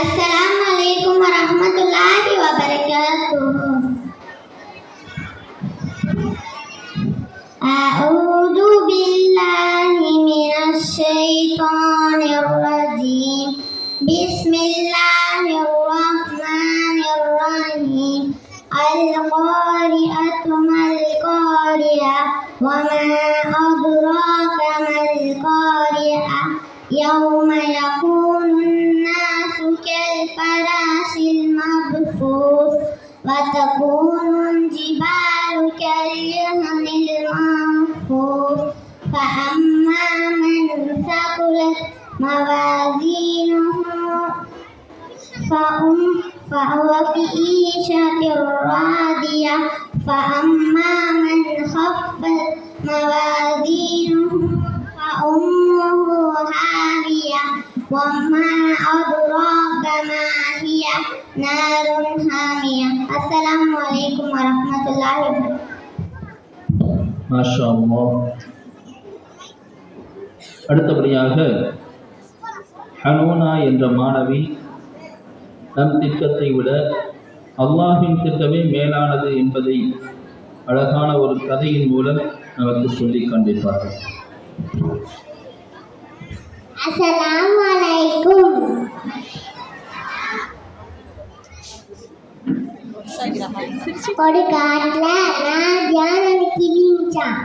Assalamu alaikum warahmatullahi wabarakatuh. A'udzu billahi minasy syaithanir rajim. Bismillahirrahmanirrahim. Al-qari'atu mal-qari'ah wa ma adraka mal-qari'ah. Yawma yakunun nasu kal-farasil mabthus wa takunul jibalu kal-yahnil manfus fa amma man thaqulat mawazinuhu fa huwa fi 'ishatin radiyah fa amma man khaffat mawazinuhu fa ummuhu hawiyah wa ma adraka ma hiya narun hamiyah. Assalamualaikum warahmatullahi wabarakatuh. மாஷா அல்லாஹ். அடுத்தபடியாக ஹனூனா என்ற மாணவி நம் திட்டத்தை விட அல்லாஹின் திட்டமே மேலானது என்பதை அழகான ஒரு கதையின் மூலம் நமக்கு சொல்லி காண்பிப்பார்கள். Assalamualaikum. ஒரு காட்டுல நான் தியானம் கிளிச்சான்.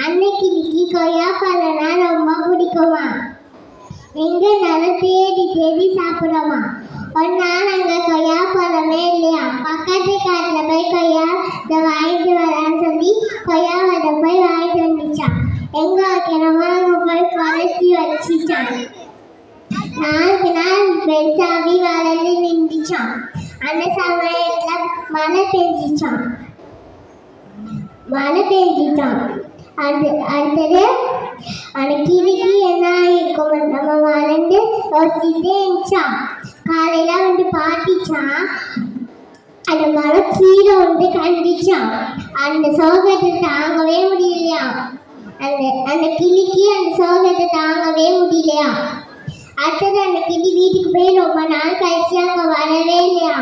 அந்த கிளிக்கு கொய்யா பழம்னா ரொம்ப பிடிக்குமா. எங்க நானும் தேடி தேடி சாப்பிடுமா. ஒரு நாள் அங்க கொய்யா பழமே இல்லையா. பக்கத்து காட்டுல போய் கொய்யா வாங்கிட்டு வரான்னு சொல்லி கொய்யா போய் வாங்கிட்டு வந்துச்சான். எங்க வைக்கணுமோ அங்க போய் குறைச்சி வச்சுச்சான். நாளுக்கு நாள் பெருசாவி வளர்ந்து நின்றுச்சான். அந்த சமயத்துல மழை பெஞ்சிச்சான். அடுத்தது அந்த கிளிக்கு என்ன இருக்கும் நம்ம வளர்ந்து யோசிச்சுட்டே இருந்துச்சான். காலையில வந்து பாட்டிச்சான். அந்த மழை கீழே வந்து கண்டிச்சான். அந்த சோகத்தை தாங்கவே முடியலையா. அந்த கிளிக்கு அந்த சோகத்தை தாங்கவே முடியலையா. அடுத்தது அந்த கிளி வீட்டுக்கு போய் ரொம்ப நாள் கழிச்சு அங்க வரவே இல்லையா.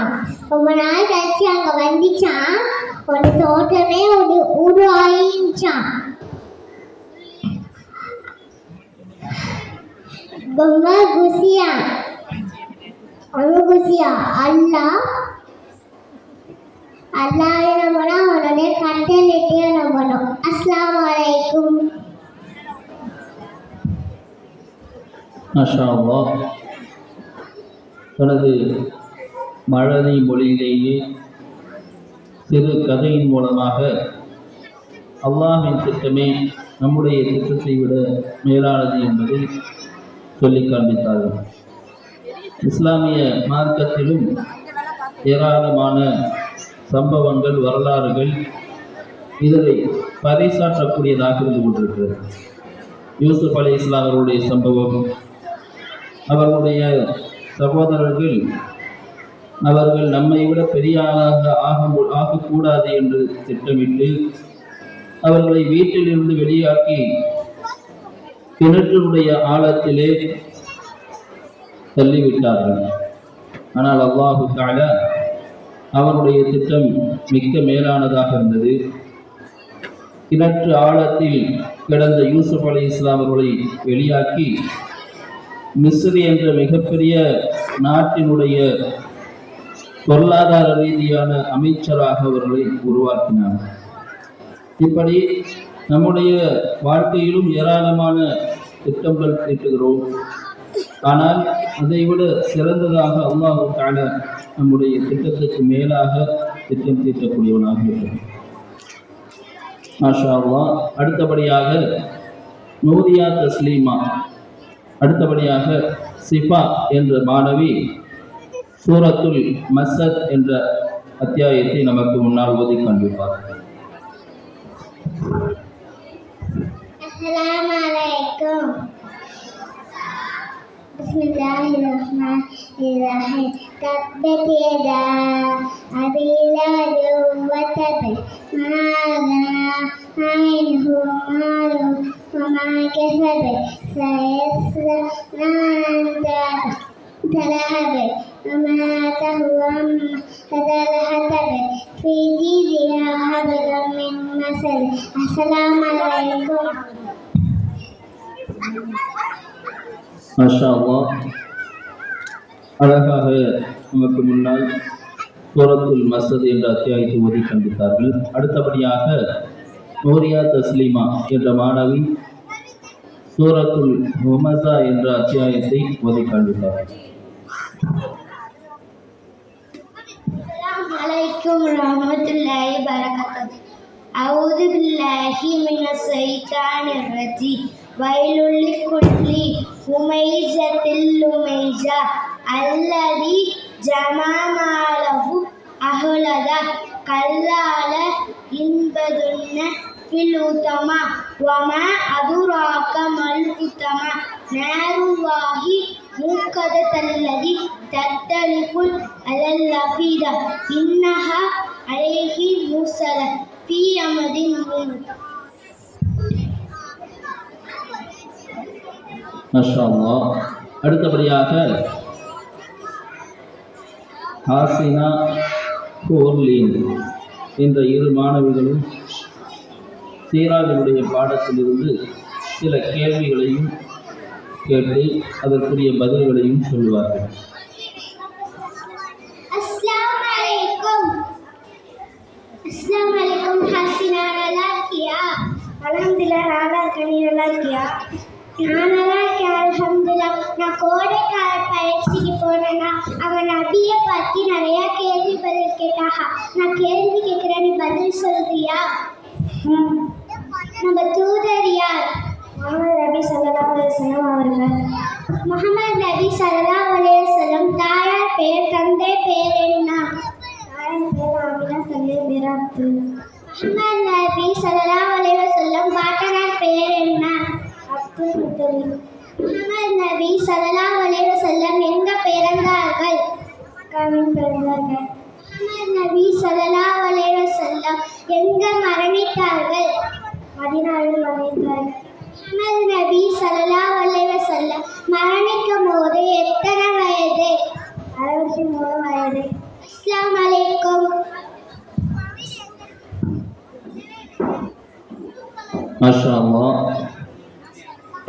ரொம்ப நாள் கழிச்சு அங்க வந்துச்சான். ஒரு தோட்டமே ஒரு உருவாயிச்சான். ரொம்ப குசியா அல்லாஹ் நம்பனா உடனே கட்டளையிட்டே நம்பணும். அஸ்ஸலாமு அலைக்கும். மாஷா அல்லாஹ். தனது மழலை மொழியிலேயே சிறு கதையின் மூலமாக அல்லாஹின் திட்டமே நம்முடைய திட்டத்தை விட மேலானது என்பதை சொல்லி காண்பித்தார்கள். இஸ்லாமிய மார்க்கத்திலும் ஏராளமான சம்பவங்கள் வரலாறுகள் இதனை பறைசாற்றக்கூடியதாக இருந்து கொண்டிருக்கிறது. யூசுப் அலைஹிஸ்ஸலாம் அவர்களுடைய சம்பவம், அவர்களுடைய சகோதரர்கள் அவர்கள் நம்மை விட பெரிய ஆளாக ஆகக்கூடாது என்று திட்டமிட்டு அவர்களை வீட்டிலிருந்து வெளியாக்கி கிணற்றினுடைய ஆழத்திலே தள்ளிவிட்டார்கள். ஆனால் அல்லாஹு தஆலா அவருடைய திட்டம் மிக்க மேலானதாக இருந்தது. கிணற்று ஆழத்தில் கிடந்த யூசுப் அலைஹிஸ்ஸலாம் அவர்களை வெளியாக்கி மிஸ்ரி என்ற மிகப்பெரிய நாட்டினுடைய பொருளாதார ரீதியான அமைச்சராக அவர்களை உருவாக்கினார். இப்படி நம்முடைய வாழ்க்கையிலும் ஏராளமான திட்டங்கள் தீட்டுகிறோம். ஆனால் அதைவிட சிறந்ததாக அல்லாஹ் தஆலா நம்முடைய திட்டத்துக்கு மேலாக திட்டம் தீட்டக்கூடியவனாக இருக்கிறார். மாஷா அல்லாஹ். அடுத்தபடியாக நூரியா தஸ்லீமா, அடுத்தபடியாக சிஃபா என்ற மாணவி சூரத்துல் மஸ்ஸத் என்ற அத்தியாயத்தை நமக்கு முன்னால் ஓதி காண்பிப்பார். அஸ்ஸலாமு அலைக்கும். பிஸ்மில்லாஹிர்ரஹ்மானிர்ரஹீம். தப்பத் யதா அபீ லஹப் வ தப் மா அக்னா அன்ஹு மாலுஹு வ மா கஸப் சயஸ்லா நாரன் தலஹப் وماته فتلهثت في جيدها حبل من مسد. السلام عليكم. மாஷா அல்லாஹ். அழகாக நமக்கு முன்னால் சூரத்துல் மஸ்த் என்ற அத்தியாயத்தை ஓதி கண்டித்தார்கள். அடுத்தபடியாக நூரியா தஸ்லீமா என்ற மாணவி சூரத்துல் ஹுமஸா என்ற அத்தியாயத்தை ஓதி காண்பித்தார்கள். அஸ்ஸலாமு அலைக்கும் வரஹ்மத்துல்லாஹி வபரகாத்துஹு. அஊது பில்லாஹி மினஷ் ஷைத்தானிர் ரஜீம். வயலுல் லிக்குல்லி ஹுமைஸத்தில் லுமைஸா அல்லதி ஜமா மாலஹு அஹ்லதா கல்லால இன்பதுன்ன ஃபில் உத்தமா வமா அதுராக மல் உத்தமா நாருல்லாஹி மூக்கதத்தல்லதி தத்தலிகுல் அலல் லஃபீதா இன்னஹா அலைஹி முஸல ஃபீ அமதின் முமத். மாஷா அல்லாஹ். அடுத்தபடியாக ஹாசினா கோர்லீன் என்ற இரு மாணவிகளும் சீராவினுடைய பாடத்திலிருந்து சில கேள்விகளையும் கேட்டு அதற்குரிய பதில்களையும் சொல்வார்கள். அஸ்ஸலாமு அலைக்கும். அஸ்ஸலாமு அலைக்கும் ஹாசினா, நல்லா இருக்கியா? அல்ஹம்துலில்லாஹ் நல்லா இருக்கேன். நீ நல்லா இருக்கியா? நான் நல்லா இருக்கேன் அல்ஹம்துலில்லாஹ். நான் கோடைக்கால பயிற்சிக்கு போனேன்னா அவன் நபியை பற்றி நிறைய கேள்வி பதில் கேட்டாக. நான் கேள்வி கேட்குறேன், நீ பதில் சொல்றியா? நம்ம தூதர் யார்? முகமது நபி ஸல்லல்லாஹு அலைஹி வஸல்லம் அவர்கள். முகமது நபி ஸல்லல்லாஹு அலைஹி வஸல்லம் தாயார் பெயர், தந்தை பெயர் என்ன? தாயார் பெயர் ஆமினா, தந்தை பெயர் அப்துல்லா. முகமது நபி ஸல்லல்லாஹு அலைஹி வஸல்லம் பாட்டனார் பெயர் என்ன? அப்துல் முத்தலிப். முகமது நபி ஸல்லல்லாஹு அலைஹி வஸல்லம் எங்க பிறந்தார்கள்? மக்காவில் பிறந்தார்கள். முகமது நபி ஸல்லல்லாஹு அலைஹி வஸல்லம் எங்க மரணித்தார்கள்? மதீனாவில் மரணித்தார்கள். முகமது நபி ஸல்லல்லாஹு அலைஹி வஸல்லம் மரணிக்கும் போது எத்தனை வயது? 63 வயது. அஸ்ஸலாமு அலைக்கும். மாஷா அல்லாஹ்.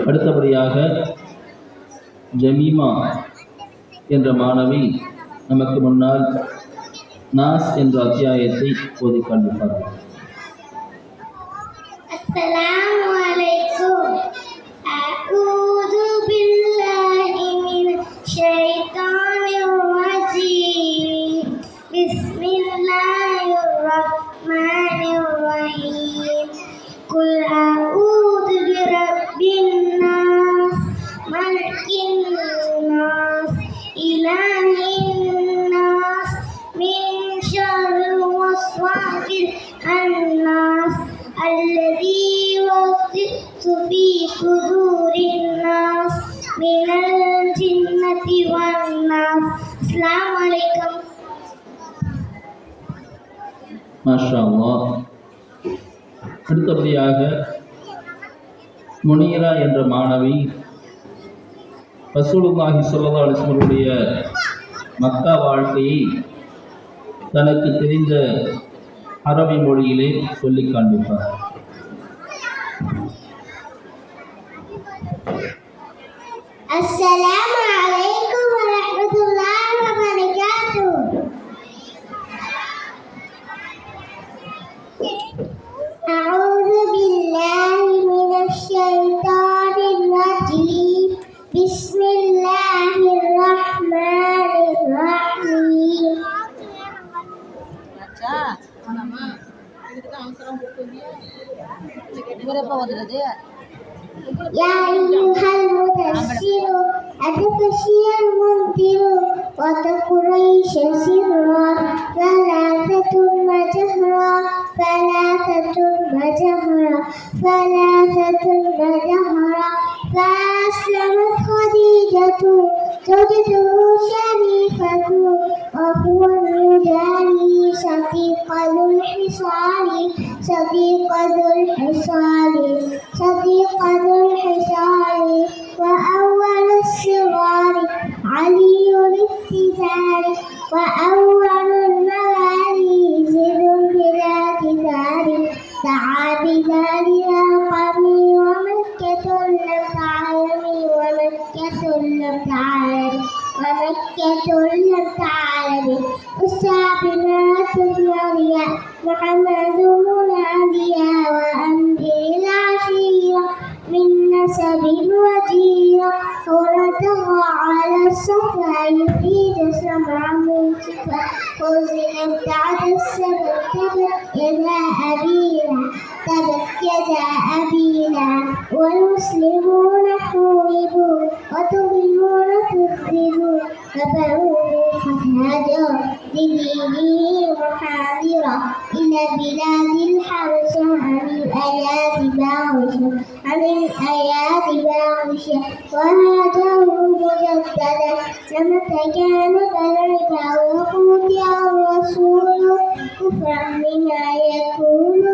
அடுத்தபடியாக ஜமீமா என்ற மாணவி நமக்கு முன்னால் நாஸ் என்ற அத்தியாயத்தை ஓதி காண்பிப்பார்கள். அஸ்ஸலாமு அலைக்கும். அஊது பில்லாஹி மினஷ் ஷைத்தானிர் ரஜீம். பிஸ்மில்லாஹிர் ரஹ்மானிர் ரஹீம். குல் அஊது பிரப்பின் நாஸ் மலிக்கின் நாஸ் இலாஹின் நாஸ் மின் ஷர்ரில் வஸ்வாஸில் அன்னாஸ் الذي يوسوس في صدور الناس من الجنة والناس. السلام عليكم. மாஷா அல்லாஹ். அடுத்தபடியாக முனீரா என்ற மாணவி ரசூலுல்லாஹி ஸல்லல்லாஹு அலைஹி வஸல்லுடைய மக்கா வாழ்க்கையை தனக்கு தெரிந்த அரபி மொழியிலே சொல்லி காண்பிப்பார். அஸ்ஸலாமு அலைக்கும் வரஹ்மத்துல்லாஹி வபரகாத்துஹு. அஊது பில்லாஹி மினஷ் ஷைத்தானிர் ரஜீம். பிஸ்மில்லாஹிர் ரஹ்மானிர் ரஹீம். يا أيها المدثر أتخشي المنذر وتقريش سرا ثلاثة وجهرا فأسلمت خديجة زوجته شريفة وهو الرجال صديق ذو الحصار وأول الصغار علي الابتداء الأنهار وأول الموالي زد بلا كتاب دعا بذلها قومي ومكة لم تعلمي السابنات المريا محمد مناديا وأنذر العشيرة من نسب وجيرة ورده على الصفا يفيد سمع منصفا وزنت بعد السبب تبت يدا أبينا والمسلمون حوربوا وتظلمون تكذبون فبعوا بالخهاجر لدينه محاضرة إلى بلاد الحبشة عن الآيات باغشة وهاجروا مجددا لما كان العبا وقوتي الرسول كفرا بما يقول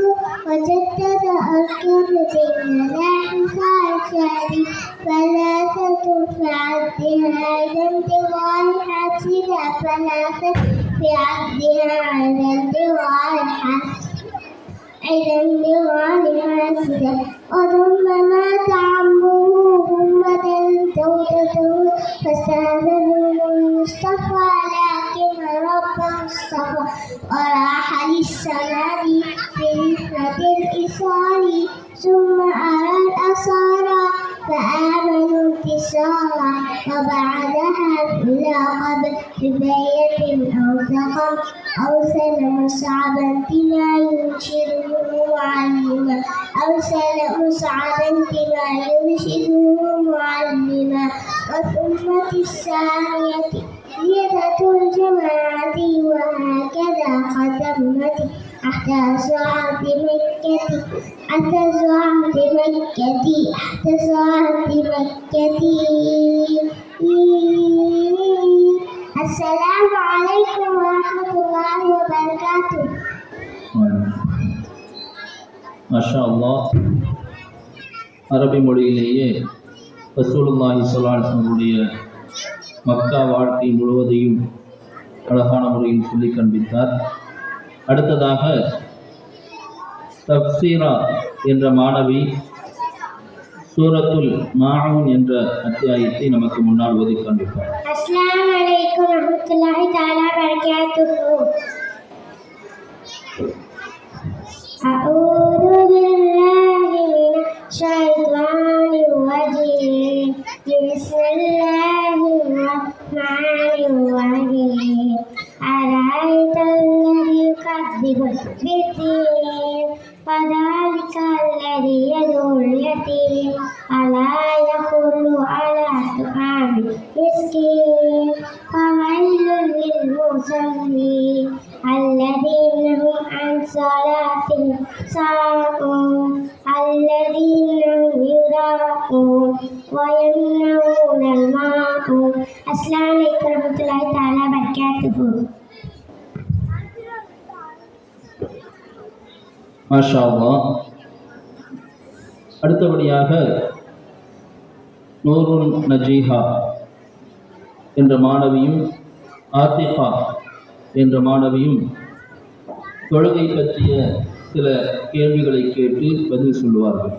وجدد أذكر بالملاح خاشعي فلا تترك عبدها عند انتظار حاسدا فلا تترك عبدها عند انتظار حاسدا وضم ما تعمه همة زوجته فساله المصطفى لكن رب مصطفى وراح للسماء في رحلة الإصال ثم أرى الأسارى فآمنوا انتصارا وبعدها إلى قبر ببيت أو سقم أرسل مصعبا بما يرشده معلما والأمة الثانية زيادة الجماعة وهكذا ختمت حتى صعد مكة السلام عليكم ورحمة الله وبركاته. மாஷா அல்லாஹ். அரபி மொழியிலேயே ரசூலுல்லாஹி ஸல்லல்லாஹு அலைஹி வஸல்லம் மக்கா வாழ்க்கை முழுவதையும் அழகான முறையில் சொல்லி காண்பித்தார். அடுத்ததாக தப்சீரா என்ற மாணவி சூரத்துல் மாஊன் என்ற அத்தியாயத்தை நமக்கு முன்னால் ஓதி காண்பிப்பார். அஸ்ஸலாமு அலைக்கும் வரஹ்மத்துல்லாஹி தஆலா பரகாத்துஹு. அஊது பில்லாஹி மினஷ் ஷைத்தானிர் ரஜீம். பிஸ்மில்லாஹிர் ரஹ்மானிர் ரஹீம். அரஅய்தல்லதீ யுகذிபு பித்தீன் فذلك الذي يدعو اليتيم ألا يحض على طعام المسكين فويل للمصلين الذين هم عن صلاتهم ساهون الذين هم يراءون ويمنعون الماعون. السلام عليكم ورحمة الله تعالى وبركاته. மாஷா அல்லாஹ். அடுத்தபடியாக நூருன் நஜீஹா என்ற மாணவியும் ஆத்திகா என்ற மாணவியும் தொழுகை பற்றிய சில கேள்விகளை கேட்டு பதில் சொல்லுவார்கள்.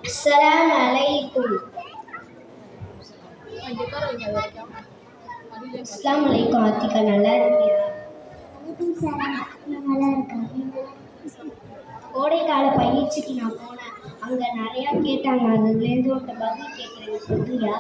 அஸ்ஸலாமு அலைக்கும். அஸ்ஸலாமு அலைக்கும் ஆத்திகா, நல்லா இருக்கியா? நல்லா இருக்கேன். கோடைக்கால பயிற்சிக்கு நான் போனேன். அங்கே நிறையா கேட்டாங்க. அதுலேருந்து உன்ட்ட பதில் கேட்குறேன், சொல்றியா?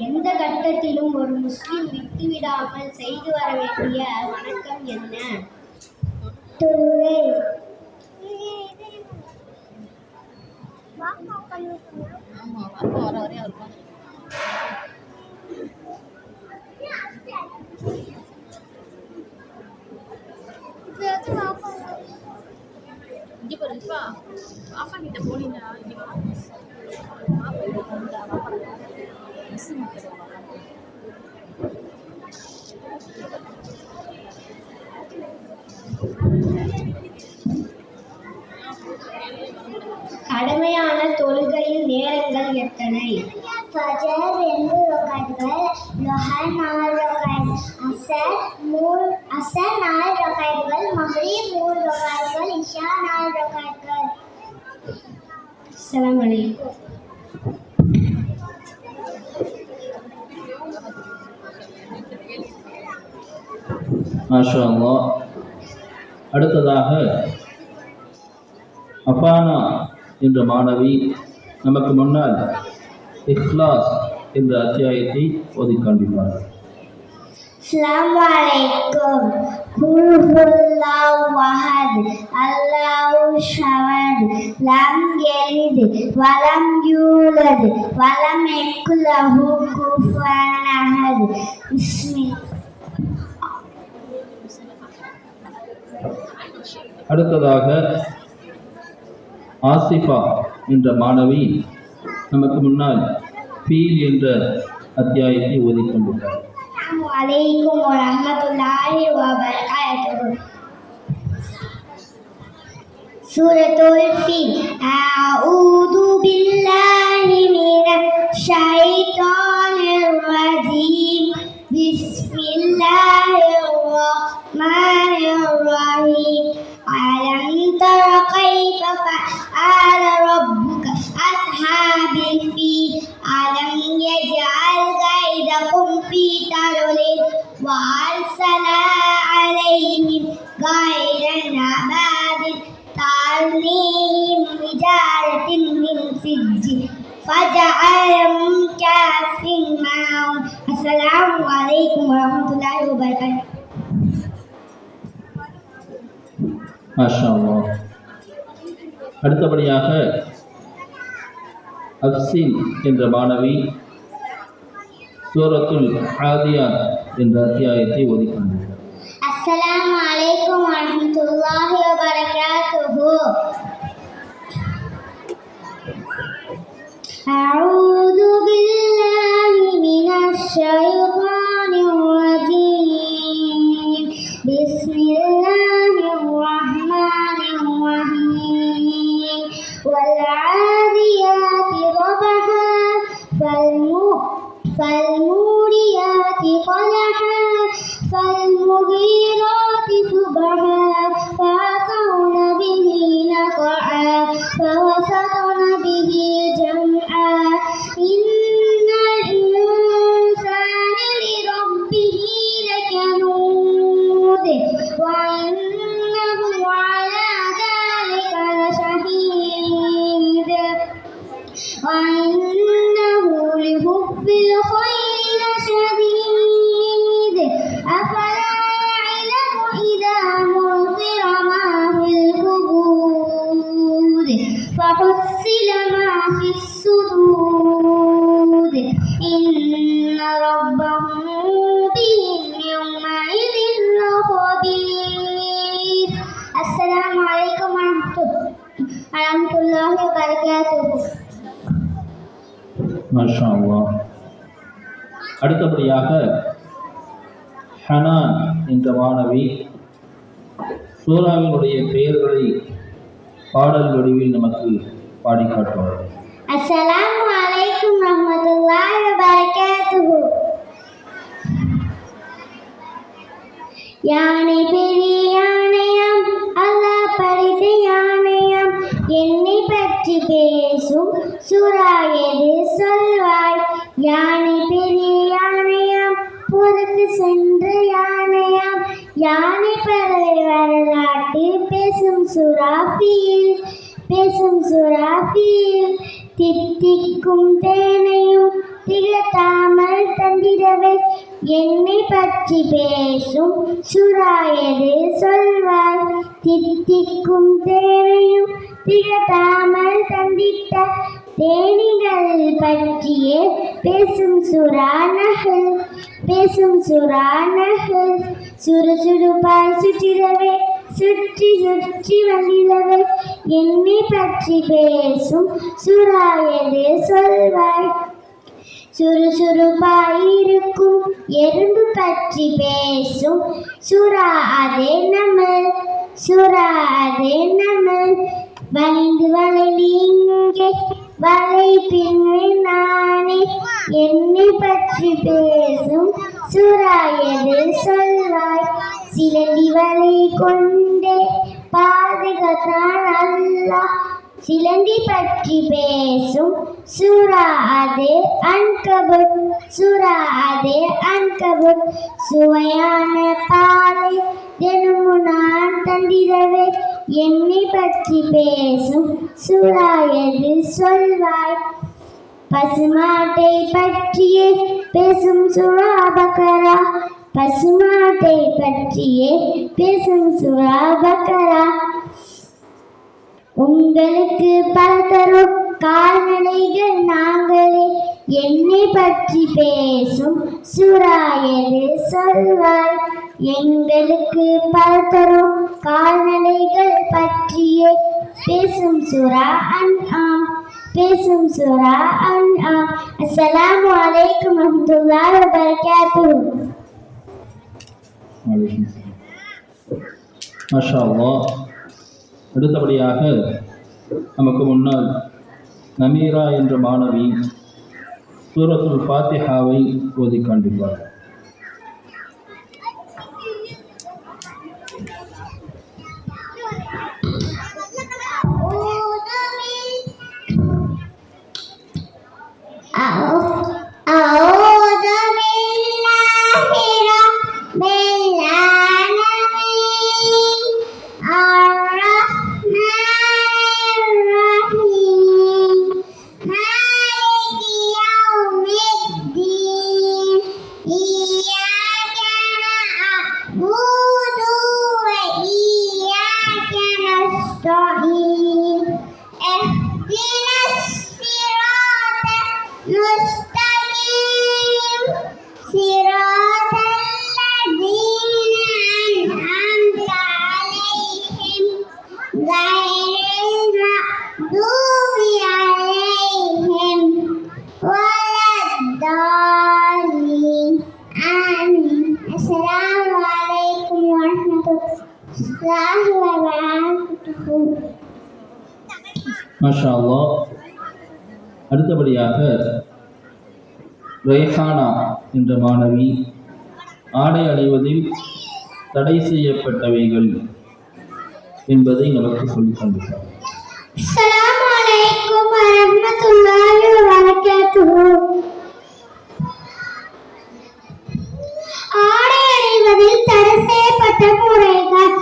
எந்த கட்டத்திலும் ஒரு முஸ்லிம் விட்டுவிடாமல் செய்து வர வேண்டிய வணக்கம் என்ன? தொழுகை. அசர் 4 ரகாயத்துகள், மக்ரிப் 3 ரகாயத்துகள், இஷா 4 ரகாயத்துகள். அஸ்ஸலாமு அலைக்கும். மாஷா அல்லாஹ். அடுத்ததாக அஃபானா என்ற மாணவி நமக்கு முன்னால் இக்லாஸ் என்ற அத்தியாயத்தை ஓதி காண்பிப்பார்கள். அஸ்ஸலாமு அலைக்கும். குல் ஹுவல்லாஹு அஹத், அல்லாஹு ஸமத், லம் யலித் வலம் யூலத் வலம் யகுல் லஹு குஃபுவன் அஹத். அடுத்ததாக ஆசிஃபா என்ற மாணவி நமக்கு முன்னால் ஃபீல் என்ற அத்தியாயத்தை ஓதி கொண்டிருக்கிறார். அஸ்ஸலாமு அலைக்கும் வரஹ்மத்துல்லாஹி வபரகாத்துஹு. சூரத்துல் ஃபீல். அஊது பில்லாஹி மினஷ் ஷைத்தானிர் ரஜீம். பிஸ்மில்லாஹிர் ரஹ்மானிர் ரஹீம். அலம் தர கைஃப ஃபஅல ரப்புக அஸ்ஹாபில் ஃபீல். அலம் யஜ்அல் கைதஹும் ஃபீ தர்லில் வஅர்ஸல அலைஹிம் கைரன் அபாபில் தர்மீஹிம் பிஜாரத்தின் மின் சிஜ்ஜில் ஃபஜஅலஹும் கஅஸ்ஃபின் மஅகூல். அஸ்ஸலாமு அலைக்கும் வரஹ்மத்துல்லாஹி வபரகாத்துஹு. மாஷா அல்லாஹ். அடுத்தபடியாக அப்சின் என்ற மாணவி சூரத்துல் ஆதியாத் என்ற அத்தியாயத்தை ஓதி கொண்டிருக்கிறார். அஸ்ஸலாமு அலைக்கும் வரஹ்மத்துல்லாஹி வபரகாத்துஹு. அஊது பில்லாஹி மினஷ் ஷைத்தானிர் ரஜீம். பிஸ்மில்லாஹிர் ரஹ்மானிர் ரஹீம். வல் ஆதியாதி ضبحا فالموريات قدحا فالمغيرات صبحا فأثرن به نقعا فوسطن به جمعا. إن الإنسان لربه لكنود وإنه على ذلك لشهيد وإنه لحب الخير لشديد. أفلا يعلم إذا بعثر ما في القبور فحصل ما في الصدور. إن ربهم بهم يومئذ لخبير. السلام عليكم ورحمة الله وبركاته. மாஷா அல்லாஹ். அடுத்தபடியாக ஹனான் என்ற மாணவி சூராவினுடைய பெயர்களை பாடல் வடிவில் நமக்கு பாடி காட்டுவார்கள். அஸ்ஸலாமு அலைக்கும் வரஹ்மத்துல்லாஹி வபரகாத்துஹு. யானை பெரிய யானையாம், அல்லாஹ் படைத்த யானையாம், என்னை பற்றி பேசும் சூரா எது சொல்வாய். யானை பெரிய யானையாம், பொறுத்து சென்ற யானையாம், யானை பறவை வரலாற்றில் பேசும் சூரா ஃபீல். பேசும் சூரா ஃபீல். தித்திக்கும் தேனையும் திகட்டாமல் தந்திடவே என்னை பற்றி பேசும் சூரா எது சொல்வாய். தித்திக்கும் தேனையும் திகட்டாமல் தந்திட்ட தேனிகள் பற்றியே பேசும் சூரா நஹல். பேசும் சூரா நஹல். சுறுசுறுப்பாய் சுற்றிடவே சுற்றி சுற்றி வந்திடவே என்னை பற்றி பேசும் சூரா எது சொல்வாய். சுறுசுறுப்பாயிருக்கும் எறும்பு பற்றி பேசும் சூரா அதே நமல். சூரா அதே நமல். வளைந்து வளைந்து இங்கே வலை பின்னை நானே என்னை பற்றி பேசும் சூரா எது சொல். கொண்டே பாதுகாத்தான் அல்லாஹ். சிலந்தி பற்றி பேசும் சூரா அது அன்கபுத். சூரா அது அன்கபுத். சுவையான பாலை தினமும் நான் தந்திடவே என்னை பற்றி பேசும் சூரா எது சொல்வாய். பசுமாட்டை பற்றியே பேசும் சூரா பக்கரா. பசுமாட்டை பற்றியே பேசும் சூரா பக்கரா. உங்களுக்கு பல தரும் கால்நடைகள் நாங்களே என்னை பற்றி பேசும் சூரா எது சொல்வாய். எங்களுக்கு பல தரும் கால்நடைகள் பற்றியே பேசும் சூரா அன்ஆம். பேசும் சூரா அன்ஆம். அஸ்ஸலாமு அலைக்கும் வரஹ்மத்துல்லாஹி வபரகாத்துஹு. மாஷா அல்லாஹ். அடுத்தபடியாக நமக்கு முன்னால் நமீரா என்ற மாணவி சூரத்துல் ஃபாத்திஹாவை ஓதி காண்பிப்பார். மாஷா அல்லாஹ். அடுத்தபடியாக ரெய்ஹானா என்ற மாணவி ஆடை அணிவதில் தடை செய்யப்பட்டவைகள் என்பதை நமக்கு சொல்லிக் கொண்டிருக்கிறார். அஸ்ஸலாமு அலைக்கும் வரஹ்மத்துல்லாஹி வபரகாத்துஹு. ஆடை அணிவதில் தடை செய்யப்பட்ட முறைகள்.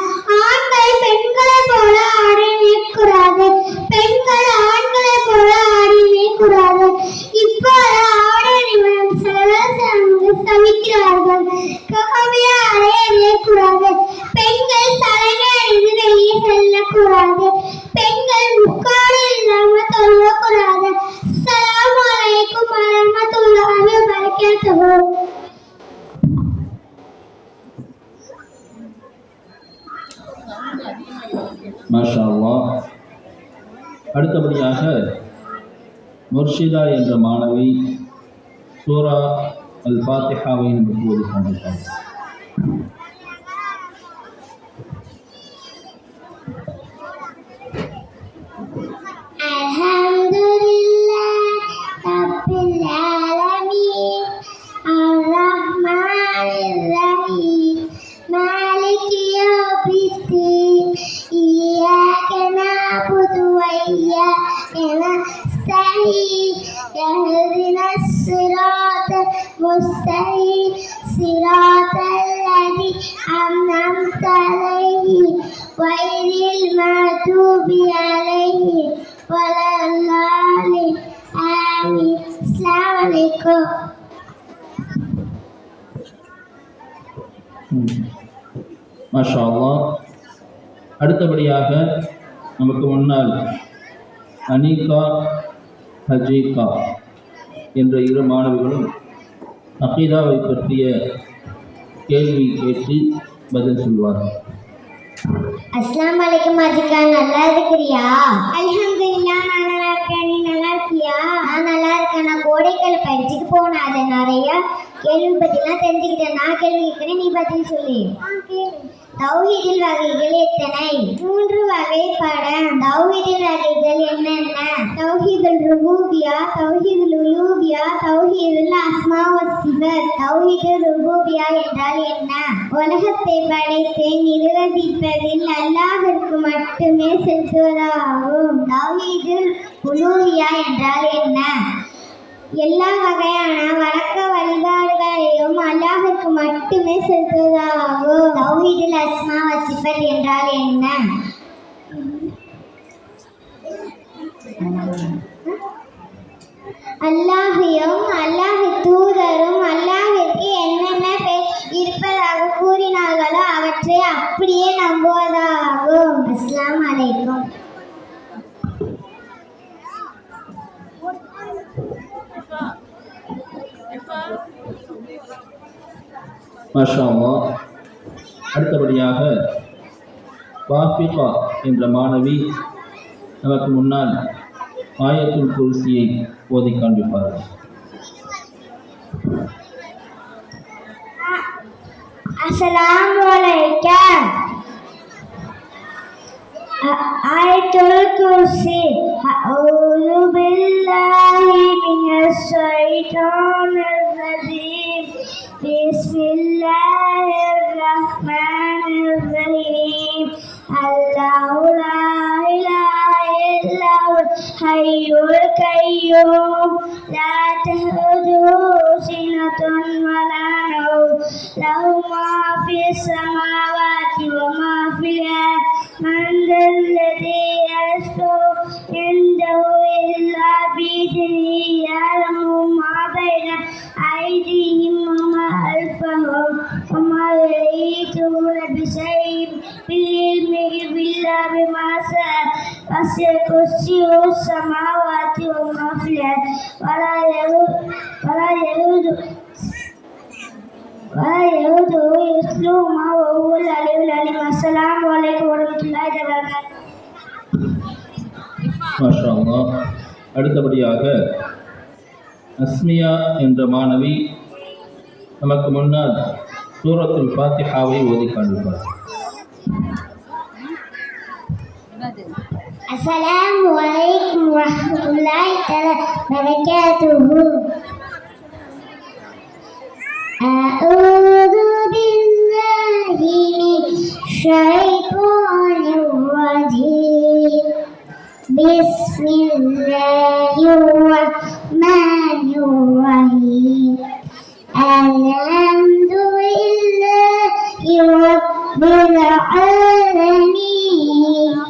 ஆண்கள் பெண்களை போல ஆடை அணியக்கூடாது. பெண்கள் ஆண்களை போல ஆடை அணியக்கூடாது. இப்போது ஆடை அணிவதில் சிலர் சமைக்கிறார்கள். கஹவியா ஆடை அணியக்கூடாது. பெண்கள் தலையை அணிந்து வெளியே செல்லக்கூடாது. பெண்கள் முக்காடு இல்லாமல் தொழக்கூடாது. அஸ்ஸலாமு அலைக்கும் வரஹ்மத்துல்லாஹி வபரகாத்துஹு. மாஷா அல்லாஹ். அடுத்தபடியாக முர்ஷிதா என்ற மாணவி சூரா அல் ஃபாத்திஹாவை நமக்கு ஓதி காண்பித்தார். அல்ஹம்துலில்லாஹ் ரப்பில் ஆலமீன் அர்-ரஹ்மானிர் ரஹீம் மாலிகி யௌமிddin இய்யாக நஅபுது வ இய்யாக நஸ்தஈன் இஹ்தினஸ் ஸிராத்தல் முஸ்தகீம் ஸிராத்தல் லதீ அன்அம்த அலைஹிம் கய்ரில் மக்தூபி அலைஹிம் வலல்லாலின். ஆமீன். அஸ்ஸலாமு அலைக்கும். மாஷா அல்லாஹ். அடுத்தபடியாக நமக்கு முன்னால் அனீகா ஹஜீகா என்ற இரு மாணவிகளும் அகீதாவை பற்றிய கேள்வி கேட்டு பதில் சொல்வார்கள். அஸ்ஸலாமு அலைக்கும் அஜிகா, நல்லா இருக்கிறியா? அல்ஹம்துலில்லாஹ், நான் நல்லா இருக்கேன். நீ நல்லா இருக்கியா? நான் நல்லா இருக்கேன். நான் கோடைக்கால பயிற்சிக்கு போனேன். அதை நிறைய கேள்வி பற்றிலாம் தெரிஞ்சுக்கிட்டேன். நான் கேள்வி கேட்குறேன், நீ பதில் சொல்லு. தௌஹீதில் வகைகள் எத்தனை? 3 வகைப்படும். தௌஹீதில் வகைகள் என்னென்ன? தௌஹீதுல் ருபூபியா, தௌஹீதுல் உலூஹியா, தௌஹீதுல் அஸ்மா வஸ்ஸிஃபத். தௌஹீதுல் ருபூபியா என்றால் என்ன? உலகத்தை படைத்து நிர்வகிப்பதில் அல்லாஹ்விற்கு மட்டுமே செலுத்துவதாகும். தௌஹீதுல் உலூஹியா என்றால் என்ன? எல்லா வகையான வணக்க வழிபாடுகளையும் அல்லாஹ்விற்கு மட்டுமே செலுத்துவதாகும். தௌஹீதுல் அஸ்மா வஸ்ஸிஃபத் என்றால் என்ன? அல்லாஹையும் அல்லாஹ் தூதரும் அல்லாஹ்விற்கு என்னென்ன பேர் இருப்பதாக கூறினார்களோ அவற்றை அப்படியே நம்புவதாகும். அஸ்ஸலாமு அலைக்கும். மாஷா அல்லாஹ். அடுத்தபடியாக வாஃபிகா என்ற மாணவி நமக்கு முன்னால் ஆயத்துல் குர்சியை ஓதி காண்பிப்பார்கள். அஸ்ஸலாமு அலைக்கும். ஆயத்துல் குர்சி. அஊது பில்லாஹி மினஷ் ஷைத்தானிர் ரஜீம். பிஸ்மில்லாஹிர் ரஹ்மானிர் ரஹீம். அல்லாஹு லா இலாஹா இல்லா ஹுவல் ஹய்யுல் கய்யூம். லா தஹுதுஹு சினத்துன் வலா நௌம். லஹு மா ஃபிஸ் ஸமாவாதி வ மா ஃபில் அர்ض். மன் தல்லதீ யஷ்ஃபஉ இன்தஹு இல்லா பிஇذنஹி. يعلم ما بين أيديهم وما خلفهم وما يحيطون بشيء من علمه إلا بما شاء. وسع كرسيه السماوات وما في الأرض ولا يؤوده حفظهما وهو العلي العظيم. السلام عليكم ورحمة الله وبركاته. மாஷா அல்லாஹ். அடுத்தபடியாக அஸ்மியா என்ற மாணவி நமக்கு முன்னால் சூரத்துல் ஃபாத்திஹாவை ஓதி காண்பிப்பார். அஸ்ஸலாமு அலைக்கும் வரஹ்மத்துல்லாஹி தஆலா பரகாத்துஹு. அஊது பில்லாஹி மினஷ் ஷைத்தானிர் ரஜீம். பிஸ்மில்லாஹிர் ரஹ்மானிர் ரஹீம். அல்ஹம்துலில்லாஹி ரப்பில் ஆலமீன்.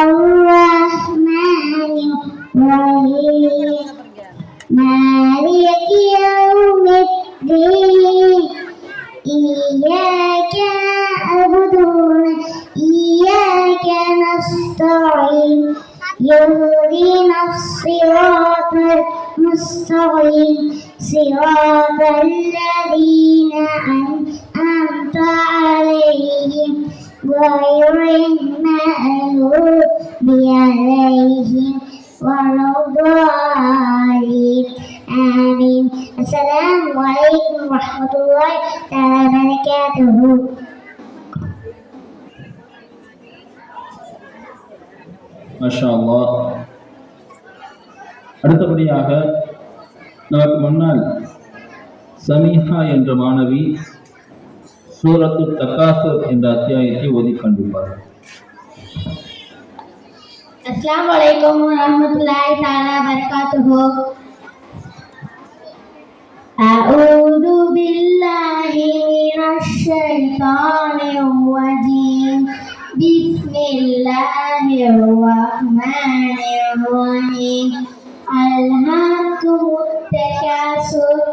الرحمن الرحيم. مالك يوم الدين. إياك نعبد وإياك نستعين. اهدنا الصراط المستقيم. صراط الذين أنعمت عليهم غير المغضوب عليهم ولا الضالين. آمين. السلام عليكم ورحمة الله تعالى وبركاته. மாஷா அல்லாஹ். அடுத்தபடியாக நமக்கு முன்னால் சமீஹா என்ற மாணவி சூரத்து தகாசுர் என்ற அத்தியாயத்தை ஓதி காண்பிப்பார். அஸ்ஸலாமு அலைக்கும் வரஹ்மத்துல்லாஹி தஆலா வபரகாத்துஹு. அஊது பில்லாஹி மினஷ் ஷைத்தானிர் ரஜீம். பிஸ்மில்லாஹிர் ரஹ்மானிர் ரஹீம். அல்ஹாக்குமுத் தகாசுர்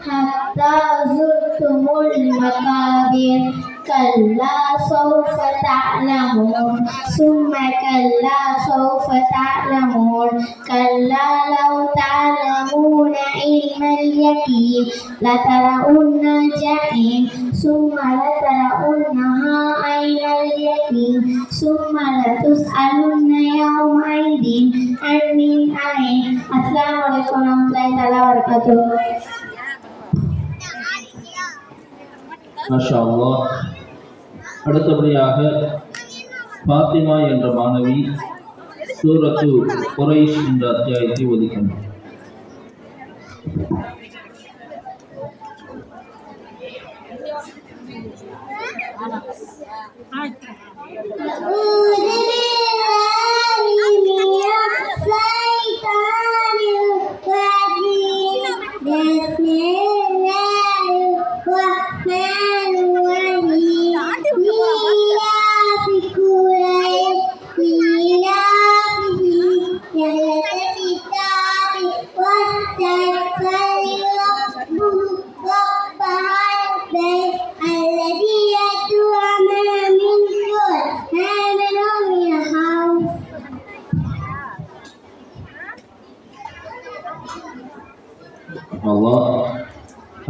ஹத்தா زرتمul மகாபிர். كلا سوف تعلمون ثم كلا سوف تعلمون. كلا لو تعلمون علم اليقين لترون الجحيم ثم لترونها عين اليقين ثم لتسألن يومئذ عن النعيم. السلام عليكم ورحمة الله وبركاته. மாஷா அல்லாஹ். அடுத்தபடியாக ஃபாத்திமா என்ற மாணவி சூரத்து குரைஷ் என்ற அத்தியாயத்தை ஓதிக்கொண்டார்.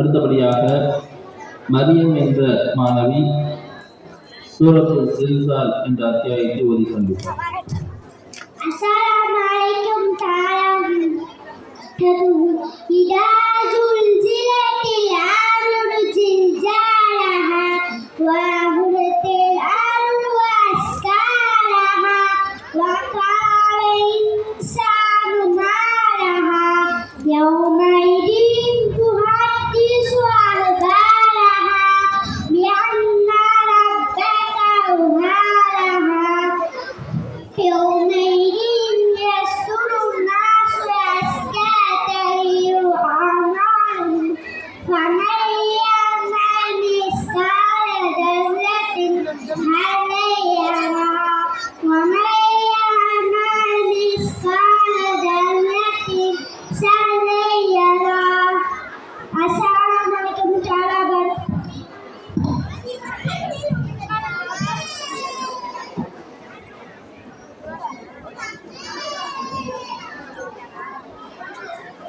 அடுத்தபடியாக மரியம் என்ற மாணவி சூரத்துல் ஜில்சால் என்ற அத்தியாயத்தை ஓதிக்கொண்டார்.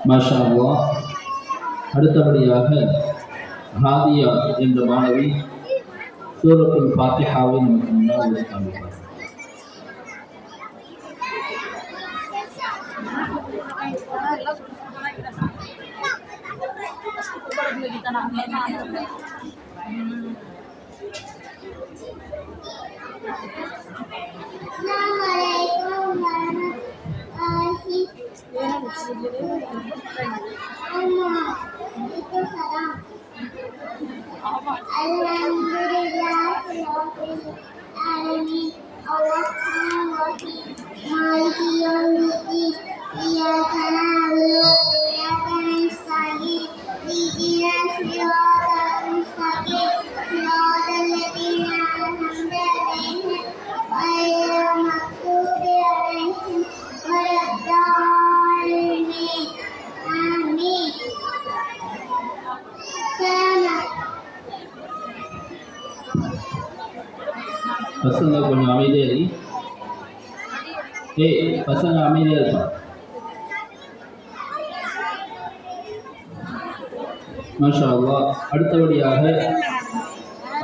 மாஷா அல்லாஹ். அடுத்தபடியாக ஹாதியா என்ற மாணவி சூரத்துல் ஃபாத்திஹாவை நமக்கு முன்னால் காண்பிப்பார். பசங்க கொஞ்சம் அமைதியாக இரு. பசங்க அமைதியாக இருப்பான். மாஷா அல்லாஹ். அடுத்தபடியாக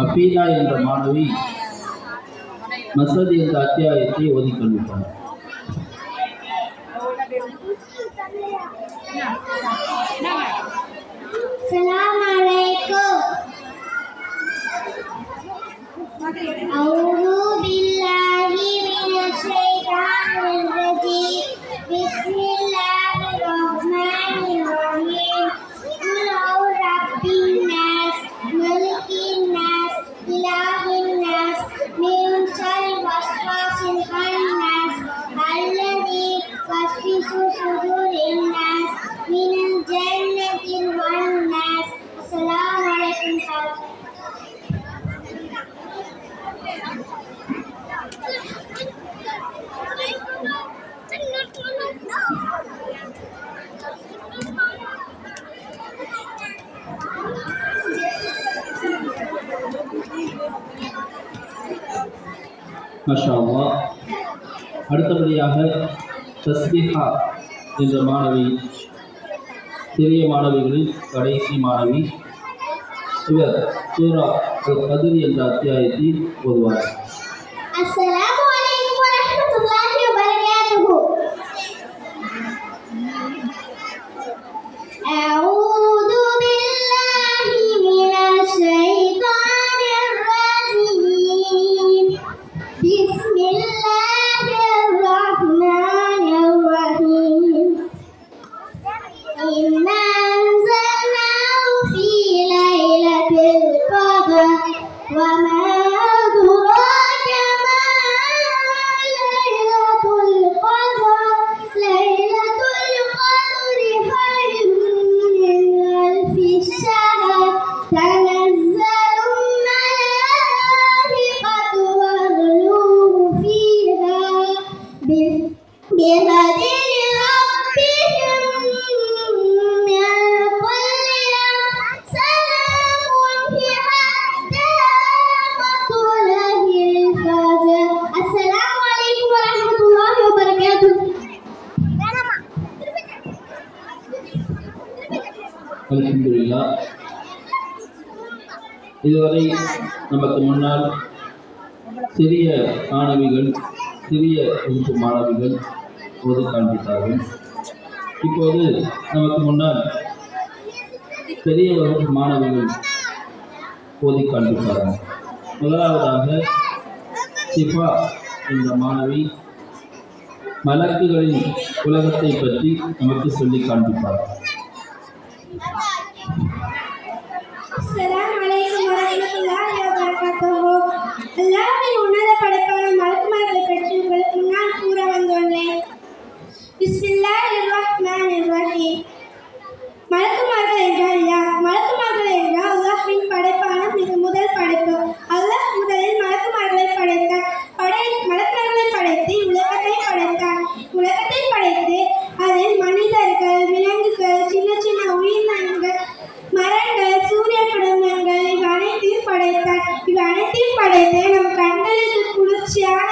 அபீதா என்ற மாணவி மசத் என்ற அத்தியாயத்தை ஓதிக்கொண்டிருப்பார். மாஷா அல்லாஹ். அடுத்தபடியாக தஸ்பீஹா என்ற மாணவி சிறிய மாணவிகளில் கடைசி மாணவி. இவர் சூரா அல் கத்ர் என்ற அத்தியாயத்தில் ஓதுவார். அஸ்ஸலாமு அலைக்கும் வரஹ்மத்துல்லாஹி வபரகாத்துஹு. அஊது பில்லாஹி மினஷ் ஷைத்தானிர் ரஜீம். அல்ஹம்துலில்லாஹ். இதுவரை நமக்கு முன்னால் சிறிய மாணவிகள், சிறிய வகுப்பு மாணவிகள் ஓதி காண்பித்தார்கள். இப்போது நமக்கு முன்னால் பெரிய வகுப்பு மாணவிகள் ஓதி காண்பித்தார்கள். முதலாவதாக சிஃபா என்ற மாணவி மலக்குகளின் உலகத்தை பற்றி நமக்கு சொல்லி காண்பிப்பார். அஸ்ஸலாமு அலைக்கும் வரஹ்மத்துல்லாஹி வபரகாத்துஹு. அல்லாஹ்வின் உன்னத படைப்பான மலக்குமார்களை பற்றி உங்களுக்கு முன்னால் கூற வந்துள்ளேன். பிஸ்மில்லாஹிர் ரஹ்மானிர் ரஹீம். மலக்குமார்கள் என்றால் யார்? மலக்குமார்கள் என்றால் அல்லாஹ்வின் படைப்பான முதல் படைப்பு. அல்லாஹ் முதலில் மலக்குமார்களை படைத்தார். மலக்குமார்களை படைத்து உலகத்தை படைத்தார். உலகத்தை படைத்து அதில் மனிதர்கள், விலங்குகள், சின்ன சின்ன உயிரினங்கள், மரங்கள், சூரிய குடும்பங்கள் இவை அனைத்தையும் படைத்தார். இவை அனைத்தையும் படைத்து நம் கண்களுக்கு குளிர்ச்சியான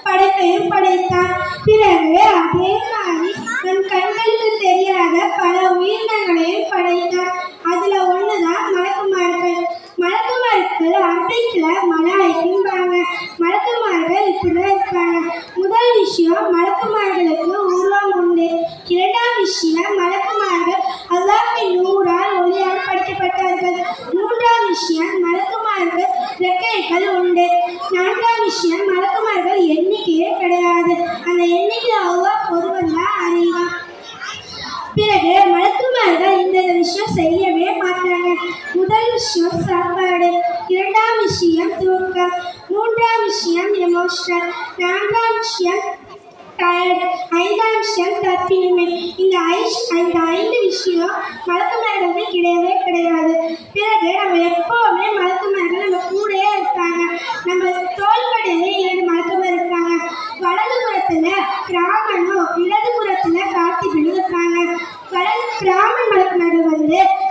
படைப்பையும் படைத்தார். பிறகு அதே மாதிரி நம் கண்களுக்கு தெரியாத பல உயிரினங்களையும் படைத்தார். அதுல ஒண்ணுதான் மலக்குமார்கள். மலக்குமார்கள் அர்த்தத்துல மலாய்க்கும்பாங்க. மலக்குமார்கள் இப்படிதான் இருப்பாங்க. முதல் விஷயம், மலக்குமார்களுக்கு உருவம் உண்டு. இரண்டாம் விஷயம், மலக்குமார்கள் அல்லாஹ்வின் நூறால் ஒளியால் படைக்கப்பட்டார்கள். மூன்றாம் விஷயம், மலக்குமார்கள் ரெக்கைகள் உண்டு. நான்காம் விஷயம், மலக்குமார்கள் எண்ணிக்கையே கிடையாது. அந்த எண்ணிக்கை அல்லாஹ் ஒருவன் தான் அறிவான். பிறகு மலக்குமார்கள் இந்த விஷயம் செய்யவே மாட்டாங்க. முதல் விஷயம் சாப்பாடு, இரண்டாம் விஷயம் தூக்கம், மூன்றாம் விஷயம் எமோஷனல், நான்காம் விஷயம் டயர்ட், ஐந்தாம் விஷயம் தப்பின்மை. இந்த 5 விஷயம் மலக்குமார்களுக்கு கிடையவே கிடையாது. பிறகு நம்ம எப்பவுமே மலக்குமார்கள் நம்ம கூடயே இருக்காங்க. நம்ம தோள்படையிலே 7 மலக்குமார் இருக்காங்க. வலது புறத்துல பிராமணும், இடது புறத்துல கார்த்திகனும் இருக்காங்க. பிராமன் மலக்குமார்கள்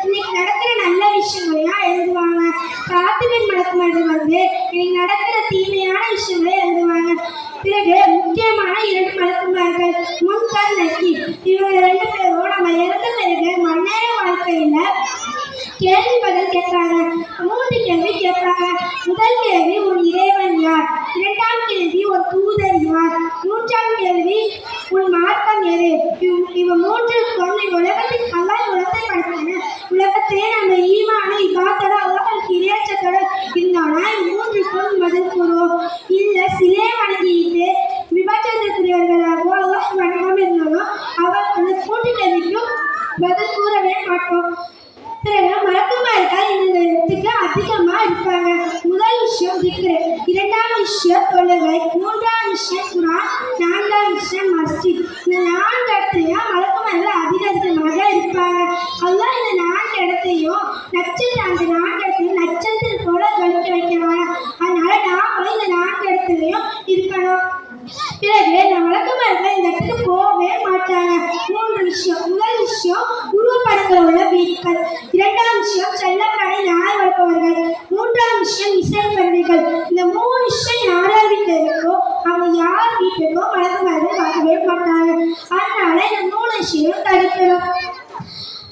இன்னைக்கு நடக்கிற நல்ல விஷயங்களையும் எழுதுவாங்க. கார்த்திகன் மலக்குமார்கள் இன்னைக்கு நடக்கிற தீமையான விஷயங்களை எழுதுவாங்க. பிறகு முக்கியமான 2 மலக்குமார்கள் முன்கண் நக்கீர். இவங்க 2 பேரும் நம்ம இறந்த பிறகு மன்னர வாழ்க்கையில கேள்வி பதில் கேட்பாங்க. 3 கேள்வி கேட்பாங்க. முதல் கேள்வி, உன் இறைவன் யார்? இரண்டாம் கேள்வி, உன் தூதர் யார்? மூன்றாம் கேள்வி, உன் மார்க்கம் எது? இவ 3க்கும் உலகத்தின் அல்லாஹ் உலகத்தை படைத்தாங்க. உலகத்தையே நம்ம ஈமான இபாதத்தோட அல்லாஹ்வுக்கு இறைச்சத்தோட இருந்தானா 3க்கும் பதில் கூறுவோம். இல்ல சிலை வணங்கிட்டு விபச்சாரத்துக்குரியவர்களாகவோ அல்லாஹ் வணங்காம இருந்தாலும் அவர் அந்த 3 கேள்விக்கும் பதில் கூறவே மாட்டோம். பிறகு மலக்குமார்கள் இந்த இடத்துக்கு அதிகமா இருப்பாங்க. முதல் விஷயம் திக்ரு, இரண்டாம் விஷயம் தொழுகை, மூன்றாம் விஷயம் குர்ஆன், நான்காம் விஷயம் மஸ்ஜித். இந்த 4 இடத்துலயும் மலக்குமார்கள் அதிகமாக இருப்பாங்க. அல்லாஹ் இந்த 4 இடத்தையும் நட்சத்திரம் போல கழிக்க வைக்கிறாங்க. அதனால நாமளும் இந்த 4 இடத்துலயும் இருக்கணும். பிறகு இந்த மலக்குமார்கள் இந்த இடத்துக்கு போகவே மாட்டாங்க. 3 விஷயம். முதல் விஷயம் உருவப்படங்கள் உள்ள வீடுகள், இரண்டாம் விஷயம் செல்லப்படை நாய் வளர்ப்பவர்கள், மூன்றாம் விஷயம் இசைக்கருவிகள். இந்த 3 விஷயம் யார் வீட்டில் இருக்கோ அவங்க யார் வீட்டுக்கோ மலக்குமார்கள் வரவே மாட்டாங்க. அதனால இந்த 3 விஷயம் தடுக்கணும்.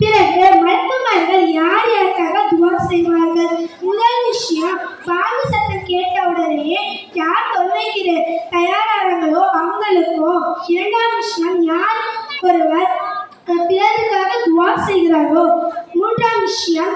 பிறகு மலக்குமார்கள் யார் யாருக்காக துவா செய்வார்கள்? முதல் விஷயம், பாங்கு சத்தம் கேட்டவுடனே யார் தொழுகைக்கு தயாராகிறாங்களோ அவங்களுக்கோ. இரண்டாம் விஷயம், யார் ஒருவர் பிறருக்காக துவா செய்கிறாரோ. மூன்றாம் விஷயம்,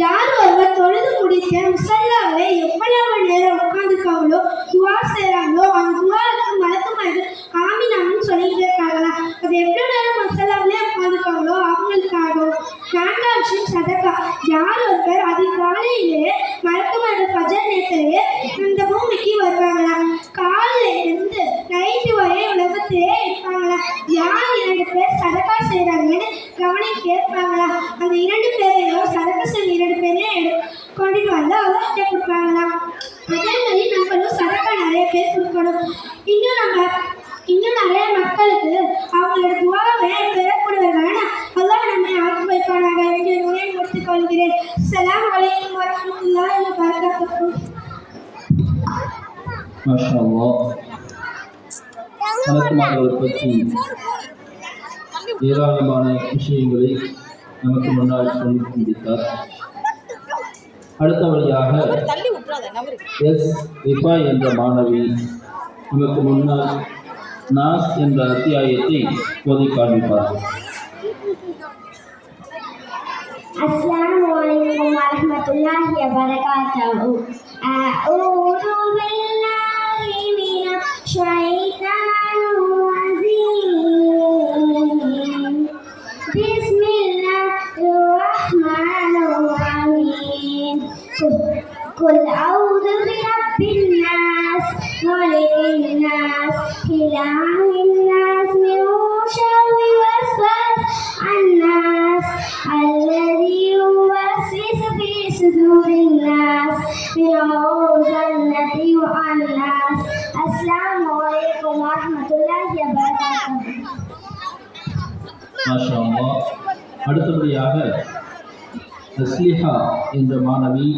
யார் ஒருவர் தொழுது முடித்து முசல்லாவை எவ்வளவு நேரம் உட்காந்துருக்காங்களோ துவா செய்கிறாங்களோ அந்த துவாவுக்கு மலக்குமார்கள் ஆமீன் ஆமீன் சொல்லிக்கிட்டே இருக்காங்களா. அது எவ்வளோ நேரம் முசல்லாவிலே உட்காந்துருக்காங்களோ அவங்களுக்காகவும். நான்காம் விஷயம் சதகா. யார் ஒருவர் அதிகாலையிலே மலக்குமார்கள் ஃபஜர் நேரத்திலே இந்த பூமிக்கு வருவாங்களா. காலையில இருந்து நைட்டு வரை உலகத்திலே இருப்பாங்களா. யார் 2 பேர் சதகா செய்கிறாங்கன்னு கவனிக்க இருப்பாங்களா. அந்த 2 பேரையும் சதகா செய்ய 2 பேரையும் கொண்டுட்டு வந்து அல்லாஹ்கிட்ட கொடுப்பாங்களா. அதே மாதிரி நம்மளும் சதகா நிறைய பேர் கொடுக்கணும். இன்னும் நிறைய மக்களுக்கு அவங்களோட துவாவை பெறக்கூடியவர்களான அல்லாஹ் நம்மை ஆக்கி வைப்பானாக என்று உரையை முடித்துக் கொள்கிறேன். அஸ்ஸலாமு அலைக்கும் வரஹ்மத்துல்லாஹி வபரகாத்துஹு. மாஷா அல்லாஹ். மலக்குமார்களை பற்றி ஏராளமான விஷயங்களை நமக்கு முன்னால் சொல்லி முடித்தார். அடுத்தபடியாக எஸ் ரிஃபா என்ற மாணவி நமக்கு முன்னால் நாஸ் என்ற அத்தியாயத்தை ஓதி காண்பிப்பார்கள். அஸ்ஸலாமு அலைக்கும் வரஹ்மத்துல்லாஹி வபரகாத்துஹு. அஊது பில்லாஹி மினஷ் ஷைத்தானிர் ரஜீம். பிஸ்மில்லாஹிர் ரஹ்மானிர் ரஹீம். குல் அஊது பிரப்பின் நாஸ் மலிகின் நாஸ் இலாஹின் நாஸ் மின் ஷர்ரி வஸ்வாஸ் அன்னாஸ் الذي يوسوس في صدور الناس من الجنة والناس. السلام عليكم ورحمة الله وبركاته. மாஷா அல்லாஹ். அடுத்தபடியாக அஸ்லிஹா என்ற மாணவி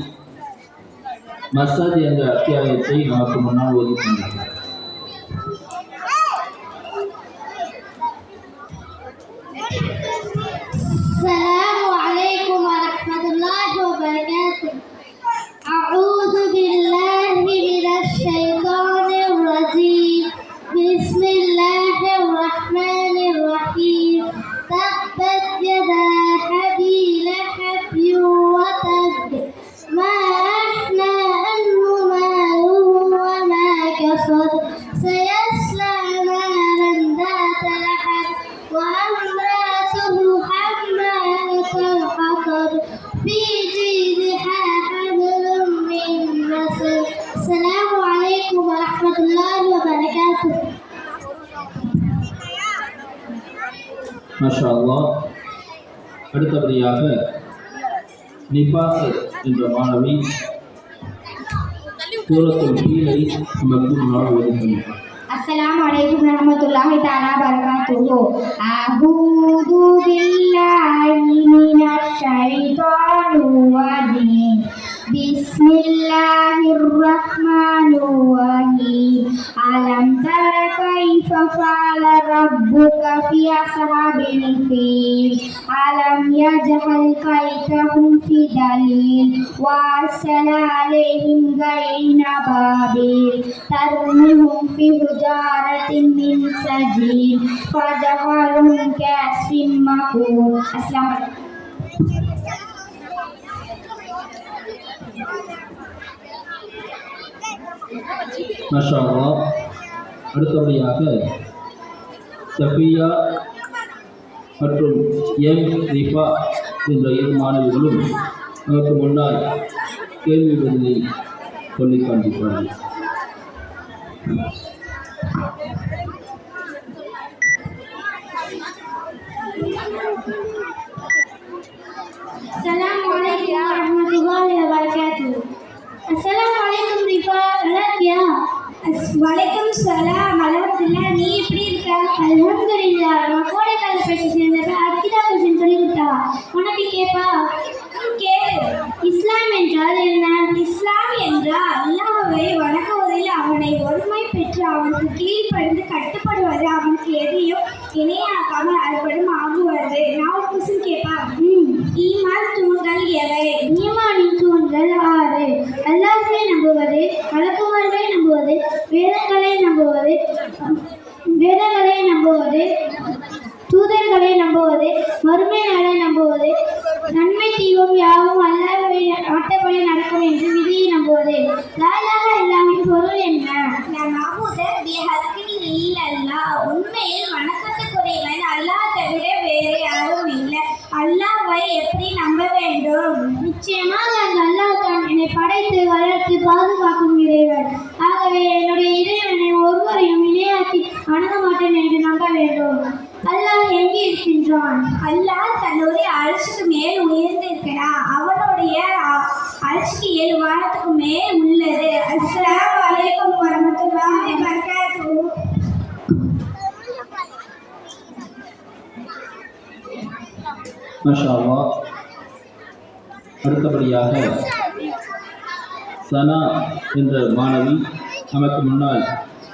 மஸ்ஜித் என்ற அத்தியாயத்தை நமக்கு முன்னால் ஓதி கொண்டார். السلام عليكم ورحمة الله وبركاته. أعوذ بالله من الشيطان الرجيم. بسم الله الرحمن الرحيم. تبت يدا أبي لهب وتب ما أغنى عنه ماله وما كسب سيصلى نارا ذات لهب وامرأته حمالة الحطب في جيدها حبل من مسد. السلام عليكم ورحمة الله وبركاته. மாஷா அல்லாஹ். அடுத்தபடியாக நிபாஸ் என்ற மாணவி சூரத்துல் ஃபீலை நமக்கு முன்னால் ஓதி கொண்டார். السلام عليكم ورحمة الله تعالى وبركاته. أعوذ بالله من الشيطان الرجيم. بسم الله الرحمن الرحيم. ألم تر كيف فعل ربك في أصحاب الفيل ألم يجعل كيدهم في ضليل وأرسل عليهم طيرا أبابيل ترميهم بحجارة من سجيل فجعلهم كعصف مأكول. السلام عليكم. மாஷா அல்லாஹ். அடுத்தபடியாக சஃபியா மற்றும் எம் ரிஃபா என்ற இரு மாணவிகளும் நமக்கு முன்னால் கேள்வி பதிலை சொல்லி காண்பிப்பார்கள். السلام عليكم ورحمة الله وبركاته. السلام عليكم ரிஃபா, நல்லா இருக்கியா? வலைக்கம் சலாம். அல்ஹம்துலில்லாஹ். நீ எப்படி இருக்க? அல்ஹம்துலில்லாஹ். நான் கோடைக்கால பயிற்சி சேர்ந்தப்ப அக்கிதா கொஸ்டின் சொல்லி கொடுத்தா. உனக்கு கேட்பா? கேளு. இஸ்லாம் என்றால் என்ன? இஸ்லாம் என்றால் அல்லாஹ்வை வணங்குவதில் அவனை ஒருமை பெற்று அவனுக்கு கீழ்ப்படிந்து கட்டுப்படுவது, அவனுக்கு எதையும் இணையாக்காமல் அறுபடும் ஆகுவது. நான் ஒரு கொஸ்டின் கேட்பா? ஈமான் தூண்கள் எவை? ஈமானின் தூண்கள் 6. அல்லாஹ்வை நம்புவது, வழக்குமார்களை நம்புவது, வேதங்களை நம்புவது, தூதர்களை நம்புவது, மறுமை நாளை நம்புவது, நன்மை தீவும் யாவும் அல்லாஹ்வை நாட்டப்படி நடக்கும் என்று விதியை நம்புவது. லா இலாஹா இல்லாஹ்வின் பொருள் என்ன? உண்மையில் வணக்கத்துக்குரியவன் அல்லாஹ் தவிர வேறு யாரும் இல்லை. அல்லாஹ்வை எப்படி நம்ப வேண்டும்? நிச்சயமாக அந்த அல்லாஹ் தான் என்னை படைத்து வளர்த்து பாதுகாக்கும் இறைவன். ஆகவே என்னுடைய இறைவனை ஒருவரையும் இணையாக்கி வணங்க மாட்டேன் என்று நம்ப வேண்டும். அல்லாஹ் எங்கே இருக்கின்றான்? அல்லாஹ் தன்னுடைய அரசுக்கு மேல் உயர்ந்திருக்கிறான். அவனுடைய அரசுக்கு 7 வானத்துக்கு மேல் உள்ளது. அஸ்ஸலாமு அலைக்கும் வரஹ்மத்துல்லாஹி வபரகாத்துஹு. மாஷா அல்லாஹ். அடுத்தபடியாக சனா என்ற மாணவி நமக்கு முன்னால்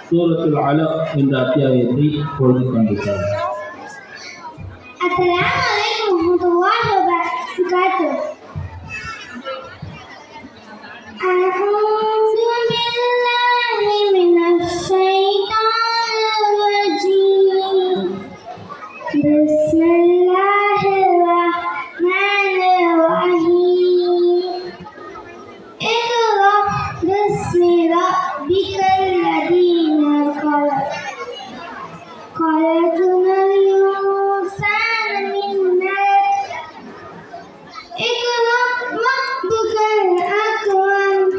சூரத்துல் அலக் என்ற அத்தியாயத்தை பொழுது கொண்டிருக்கிறார். அஸ்ஸலாமு அலைக்கும் வரஹ்மத்துல்லாஹி ربك الذين خلقنا الإنسان من علق اقرأ ربك الأكرم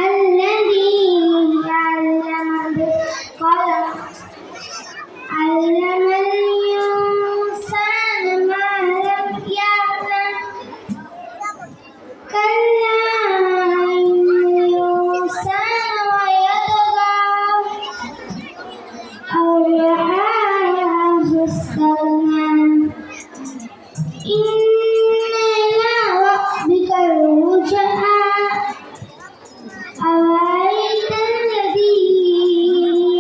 الذي علم بالقلم علم الإنسان ما لم يعلم كلا إن الإنسان ويطغى أو رآه استغنى إن إلى ربك الرجعى أرأيت الذي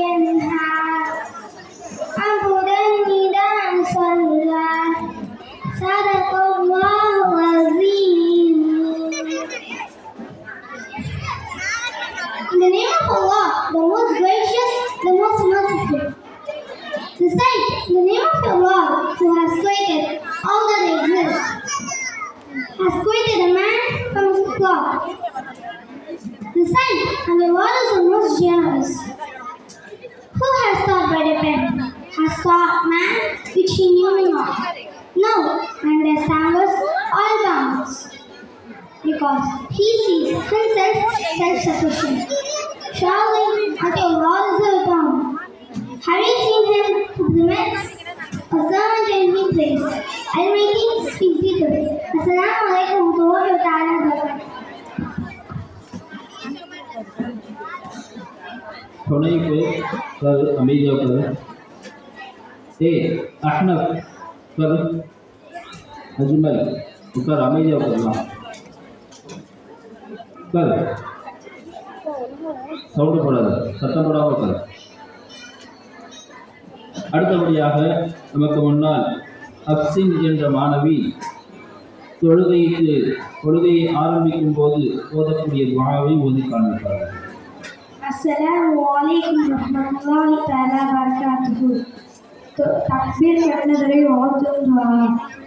ينهى عبدا إذا صلى صدق الله العظيم. In the name of Allah, the most gracious, the most merciful. Recite the name of Allah who has created all that exists, has created a man from his cloth. Recite and the word is the most generous. Who has taught by the pen? Has taught man which he knew not. No, and their standards all bounds. Because he sees himself self-sufficient. Surely unto Allah is the return. Have you seen him who permits a servant in his place? Almighty speaks secret. Assalamu alaikum wa rahmatullahi wa barakatuh. थोड़े पे कर अमीजा कर ए अहनफ कर अजमल कर अमीजा करना कर sound போடாத சத்தம் போடாமல் कर அடுத்தபடியாக நமக்கு முன்னால் அப்சின் என்ற மாணவி தொழுகையை ஆரம்பிக்கும் போது ஓதக்கூடிய துஆவை ஓதி காண்பித்தார்கள். Assalamu alaikum warahmatullahi ta'ala barakatuhu. Takbir करने ओतुम दुआ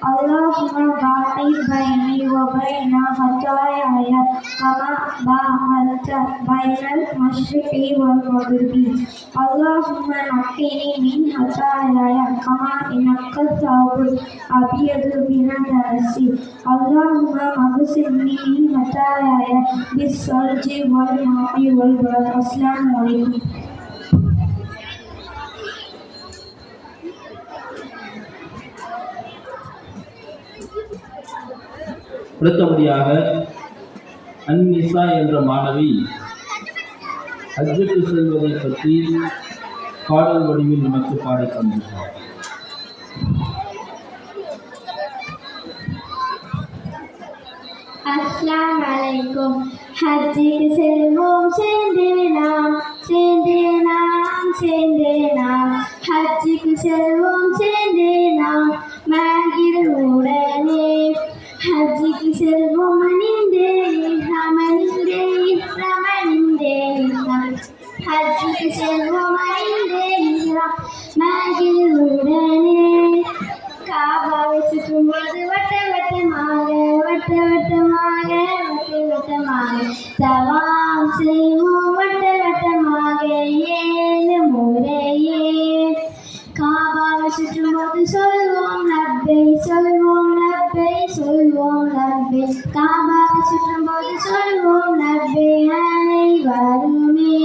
अल्लाहुम्मा बाइद बैनी व बैना खतायाया कमा बाअदत बैनल मशरिक़ि वल मग़रिबि अल्लाहुम्मा नक़्क़िनी मिन खतायाया कमा इन्नका तव्वाबुल अबयदु मिनद दनसी अल्लाहुम्मा मग़सिलनी मिन खतायाया बिस्सल्जि वल माइ वल बरद. अस्सलामु अलैकुम. அடுத்தபடியாக அன்னிசா என்ற மாணவி ஹஜ்ஜுக்கு செல்வதை பற்றி பாடல் வடிவில் நமக்கு பாடிக் கொண்டிருக்கிறார். Assalamu alaikum. ஹஜ்ஜுக்கு செல்வோம் சேர்ந்தேனாம் சேர்ந்தேனாம் சேர்ந்தேனாம் ஹஜ்ஜுக்கு செல்வோம் சேர்ந்தேனாம் மகிழ் உடனே ஹஜ்ஜுக்கு செல்வோம் அணிந்தே ரமணிந்தே ரமணிந்தே ஹஜ்ஜுக்கு செல்வோம் அணிந்தே மகிழ் உடனே காபாவை சுற்றும்போது வட்ட வட்டமாக வட்ட வட்டமாக வட்ட வட்டமாக தவாம் செய்வோம் வட்ட வட்டமாக 7 முறையே காபாவை சுற்றும்போது சொல்வோம் லப்பை சொல்வோம் லப்பை சொல்வோம் லப்பை காபாவை சுற்றும்போது சொல்வோம் லப்பை அனைவருமே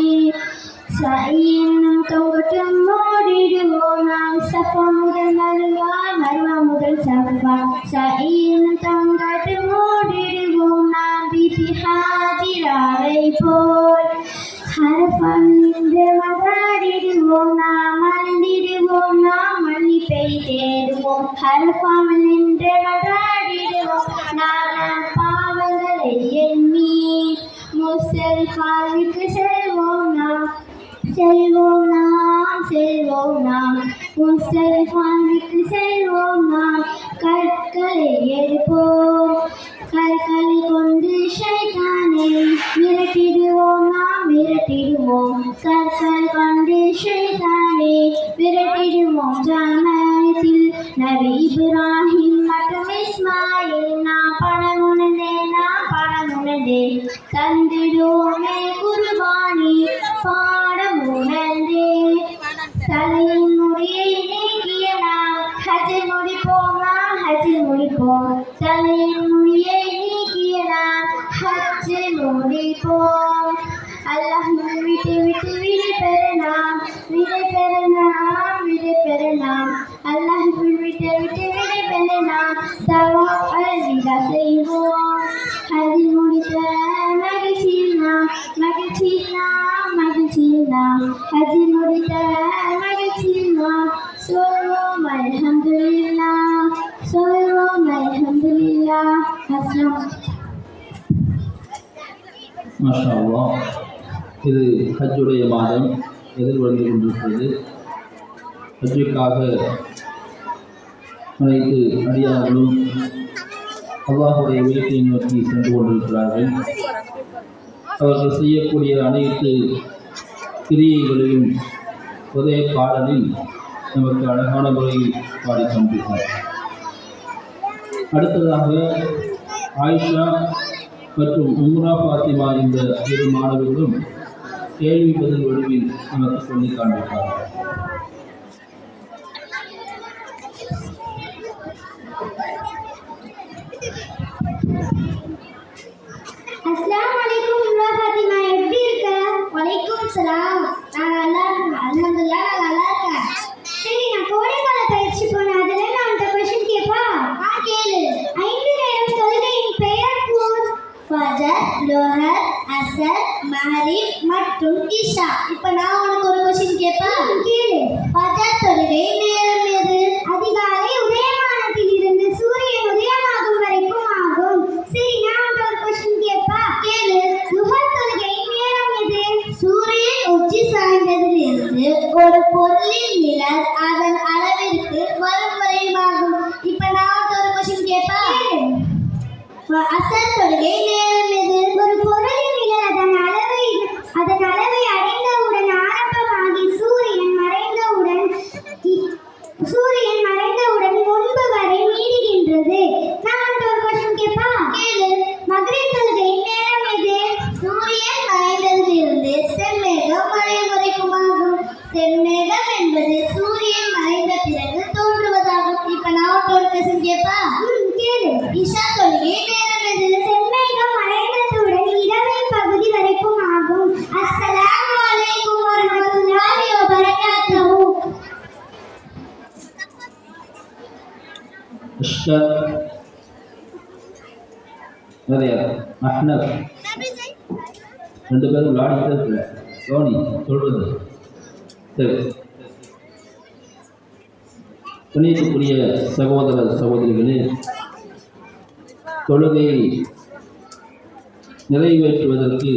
சையனும் தொங்கட்டும் ஓடிடுவோம் நாம் சஃபா முதல் மருவா மருவா முதல் சஃபா சையனும் தொங்கட்டும் ஓடிடுவோம் நாம் பிபி ஹாஜிராவை போல் ஹரஃபம் நின்று மகாடிடுவோம் நாம் மறந்திடுவோம் நாம் மன்னிப்பை தேடுவோம் ஹரஃபம் நின்று மகாடிடுவோம் நாம் பாவங்களை எண்ணி முஸ்தலிஃபாவுக்கு செல்வோம் நாம் செல்வோம் நாம் செல்வோம் நாம் முஸ்தலிஃபாவுக்கு செல்வோம் நாம் கற்களை எடுப்போம் கற்களை கொண்டு ஷைத்தானை விரட்டிடுவோம் நாம் விரட்டிடுவோம் கற்கள் கொண்டு ஷைத்தானை விரட்டிடுவோம் ஜாமத்தில் நபி இப்ராஹிம் மற்றும் இஸ்மாயில் நாம் பணம் உணர்ந்தே உணர்ந்தே தந்திடுவோமே குர்பானி பாடம் உணர்ந்தே தலையின் முடியை நீக்கிய நாம் ஹஜ்ஜில் முடிப்போமா ஹஜ்ஜில் முடிப்போம் தலையின் முடியை நீக்கிய நாம் ஹஜ்ஜில் முடிப்போம் அல்லாஹ் விட்டு விட்டு விடை பெறலாம் அல்லாஹ் விட்டு விட்டு விடை பெறலாம் தவா அல்விதா செய்வோம் ஹஜ்ஜில் முடித்த மகிழ்ச்சியில் நாம் ஹஜ்ஜில் முடித்த மகிழ்ச்சியில் நாம் சொல்வோம் அல்ஹம்துலில்லாஹ் அஸ்ஸலாம். மாஷா அல்லாஹ். இது ஹஜ்ஜுடைய மாதம் எதிர்வந்து கொண்டிருக்கிறது. ஹஜ்ஜுக்காக அனைத்து அடியார்களும் அல்லாஹுடைய வீட்டை நோக்கி சென்று கொண்டிருக்கிறார்கள். அவர்கள் செய்யக்கூடிய அனைத்து கிரியைகளையும் ஒரே பாடலில் நமக்கு அழகான முறையில் பாடி காண்பித்தார். அடுத்ததாக ஆயிஷா மற்றும் உம்ரா ஃபாத்திமா என்ற இரு மாணவர்களும் கேள்வி பதில் வடிவில் நமக்கு சொல்லி காண்பித்தார்கள். அஸ்ஸலாமு அலைக்கும் உம்ரா ஃபாத்திமா, எப்படி இருக்க? வலைக்கும் சலாம். நான் நல்லா இருக்கேன், அல்ஹம்துலில்லாஹ் நான் நல்லா இருக்கேன். சரி, நான் கோடைக்கால பயிற்சி போனேன், அதுல நான் உன்கிட்ட கொஸ்டின் கேட்பா? கேளு. 5 நேரம் தொழுகையின் பெயர் கூறு. ஃபஜர், லோஹர், அஸர், மஹரிப் மற்றும் இஷா. இப்போ நான் உனக்கு ஒரு கொஸ்டின் கேட்பா? கேளு. ஃபஜர் தொழுகை நேரம் எது? அதிகாலை உதயமானதிலிருந்து சூரியன் உதயமாகும் வரைக்கும் ஆகும். சரி, நான் உனக்கு ஒரு கொஸ்டின் கேட்பா? கேளு. லுஹர் தொழுகை நேரம் எது? சூரியன் உச்சி சாய்ந்ததிலிருந்து ஒரு பொருளின் நிழல் அதன் அளவிற்கு வரும் வரைவாகும். இப்போ நான் உனக்கு ஒரு கொஸ்டின் கேட்பா? அஸர் தொழுகை நேரம் எது? ஒரு பொருளின் நிழல் அதன் அளவை அடைந்தவுடன் ஆரம்பமாகி சூரியன் மறைந்தவுடன் முன்பு வரை நீடிக்கின்றது. நான் ஒரு கொஸ்டின் கேட்பா? கேளு. மக்ரிப் தொழுகை நேரம் எது? சூரியன் மறைந்ததிலிருந்து செம்மேகம் மறையும் வரைக்கும் ஆகும். செம்மேகம் என்பது சூரியன் மறைந்த பிறகு தோன்றுவதாகும். இப்ப நான் ஒரு கொஸ்டின் கேட்பா? கேளு. இஷா தொழுகை நேரம் எது? செம்மேகம் மறைந்ததுடன் இரவின் பகுதி வரைக்கும் ஆகும். அஸ்ஸலாமு அலைக்கும் வரஹ்மத்துல்லாஹி வபரகாத்துஹு. நிறைய அஹ்னப் 2 பேரும் விளையாடிட்டு இருக்கிற தோனி சொல்றது சரி. கணியத்துக்குரிய சகோதர சகோதரிகளே, தொழுகையை நிறைவேற்றுவதற்கு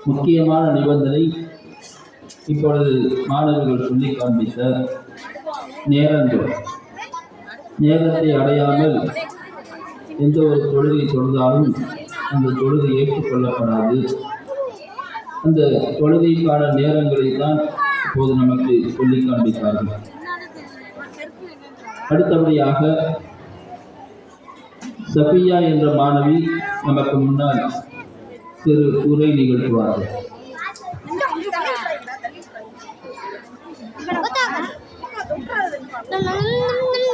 முக்கியமான நிபந்தனை இப்பொழுது மாணவர்கள் சொல்லி காண்பித்த நேரங்கள். நேரத்தை அடையாமல் எந்த ஒரு தொழுகை தொழுதாலும் அந்த தொழுகை ஏற்றுக்கொள்ளப்படாது. அந்த தொழுகைக்கான நேரங்களை தான் இப்போது நமக்கு சொல்லி காண்பித்தார்கள். அடுத்தபடியாக சஃபியா என்ற மாணவி நமக்கு முன்னால் சிறு உரை நிகழ்த்துவார்கள்.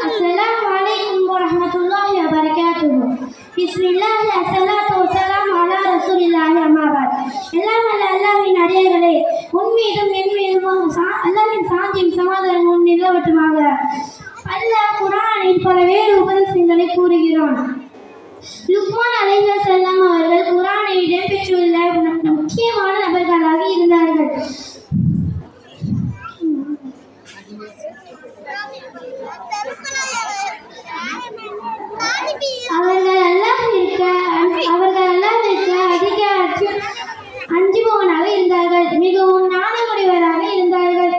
அஸ்ஸலாமு அலைக்கும் வரஹ்மத்துல்லாஹி வபரகாத்துஹு. பிஸ்மில்லாஹ் அஸ்ஸலாத்து வஸ்ஸலாமு அலா ரசூலில்லாஹி அம்மா பஅத். எல்லாம் வல்ல அல்லாஹ்வின் அடியார்களே, உன் மீதும் என் மீதும் அல்லாஹ்வின் சாந்தியும் சமாதானமும் நிலவட்டுமாக. அல்லாஹ் குர்ஆனில் பல்வேறு உபதேசங்களை கூறுகிறான். லுக்மான் அலைஹிஸ்ஸலாம் அவர்கள் குர்ஆனில் இடம்பெற்றுள்ள முக்கியமான நபர்களாக இருந்தார்கள். அவர்கள் அல்லாஹ்விற்கு அதிக அஞ்சுபவனாக இருந்தார்கள். மிகவும் ஞானமுடையவராக இருந்தார்கள்.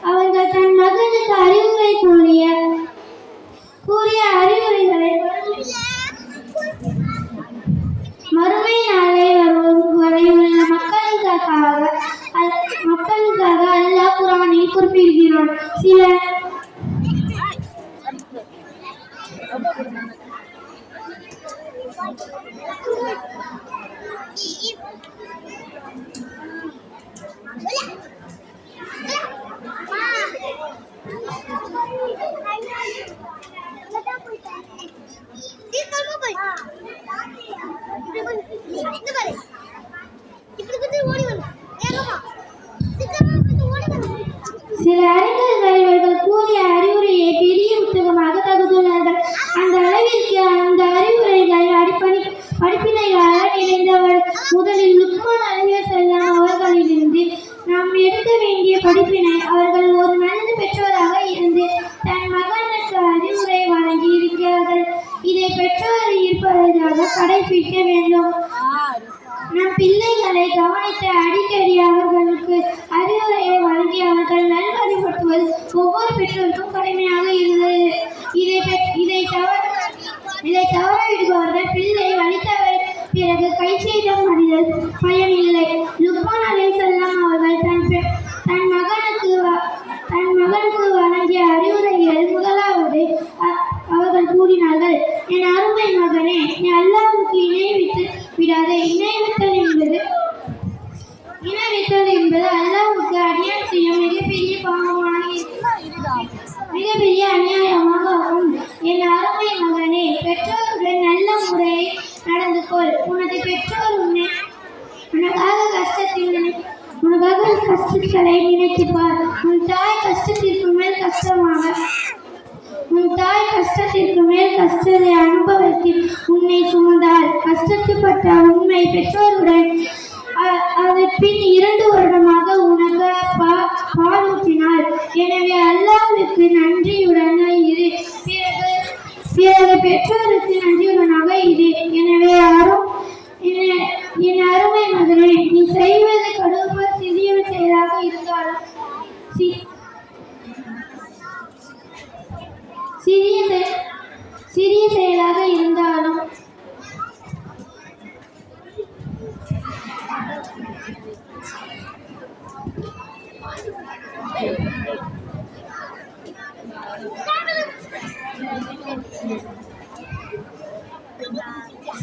அவர்கள் தன் மகனுக்கு அறிவுரை கூறிய அறிவுரை சில அறிஞர்கள் இவர்கள் கூறிய அறிவுரையை பெரிய புத்தகமாக தகுந்துள்ளார்கள். அந்த அளவிற்கு அந்த அறிவுரைகள் படிப்பினைகளால் நிறைந்தவர். முதலில் லுக்மான் அலைஹிஸ்ஸலாம் அவர்களிலிருந்து நாம் எடுக்க வேண்டிய படிப்பினை, அவர்கள் ஒரு நல்ல பெற்றோராக இருந்து தன் மகனுக்கு அறிவுரை வழங்கி இருக்கிறார்கள். இதை பெற்றோர் இருப்பதாக கடைபிடிக்க வேண்டும். நம் பிள்ளைகளை கவனித்து அடிக்கடி அவர்களுக்கு அறிவுரையை வழங்கி அவர்கள் நல்வழிப்படுத்துவது ஒவ்வொரு பெற்றோருக்கும் கடமையாக இருந்தது. இதை தவற விடுபவர்கள் பிள்ளை வலித்தவர் பிறகு கை செய்த மனிதர் பயனில்லை. லுக்மான் அலைஹிஸ்ஸலாம் அவர்கள் தன் மகனுக்கு வழங்கிய அறிவுரைகள் முதலாவது அவர்கள் கூறினார்கள், என் அருமை மகனே, நீ அல்லாஹ்வுக்கு இணை வைத்து விடாதே. இணை வைத்தல் என்பது அல்லாஹ்வுக்கு அநியாயம் செய்யும் மிகப்பெரிய அநியாயமாகும். என் அருமை மகனே, பெற்றோருடன் நல்ல முறையை நடந்து கொள். உனது பெற்றோர் உனக்காக கஷ்டங்களை நினைத்துப்பார். உன் தாய் கஷ்டத்திற்கு மேல் கஷ்டத்தை அனுபவித்து உன்னை சுமந்தால் கஷ்டப்பட்ட உண்மை பெற்றோருடன் அதன் பின் 2 வருடமாக உனக்கு பாலூட்டினாள். எனவே அல்லாஹ்வுக்கு நன்றியுடன் இரு. பிறகு பெற்றோருக்கு நன்றியுடனாக இரு. எனவே என் அருமை மகனே, நீ செய்வது கடுமையான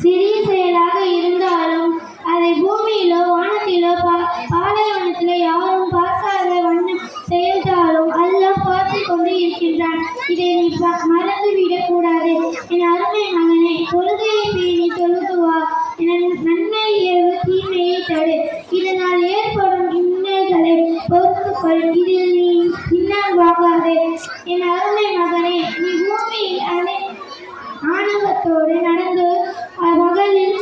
சிறிய செயலாக இருந்தாலும் அதை பூமியிலோ வானத்திலோ பாலைவனத்திலோ யாரும் பார்க்காத வண்ணம் செய்தாலும் அல்லாஹ் பார்த்து கொண்டு இருக்கின்றான். இதை நீ மறந்துவிடக் கூடாது. என் அருமை மகனே, தொழுகையை பேணி தொழுது வா. நன்மை ஏவு, தீமையை தடு. இதனால் ஏற்படும் இன்னல்களை பொறுத்துக்கொள். இதில் நீ பின்னால் வாங்காதே. என் அருமை மகனே, நீ பூமியில் ஆணவத்தோடு நடந்து மகளில்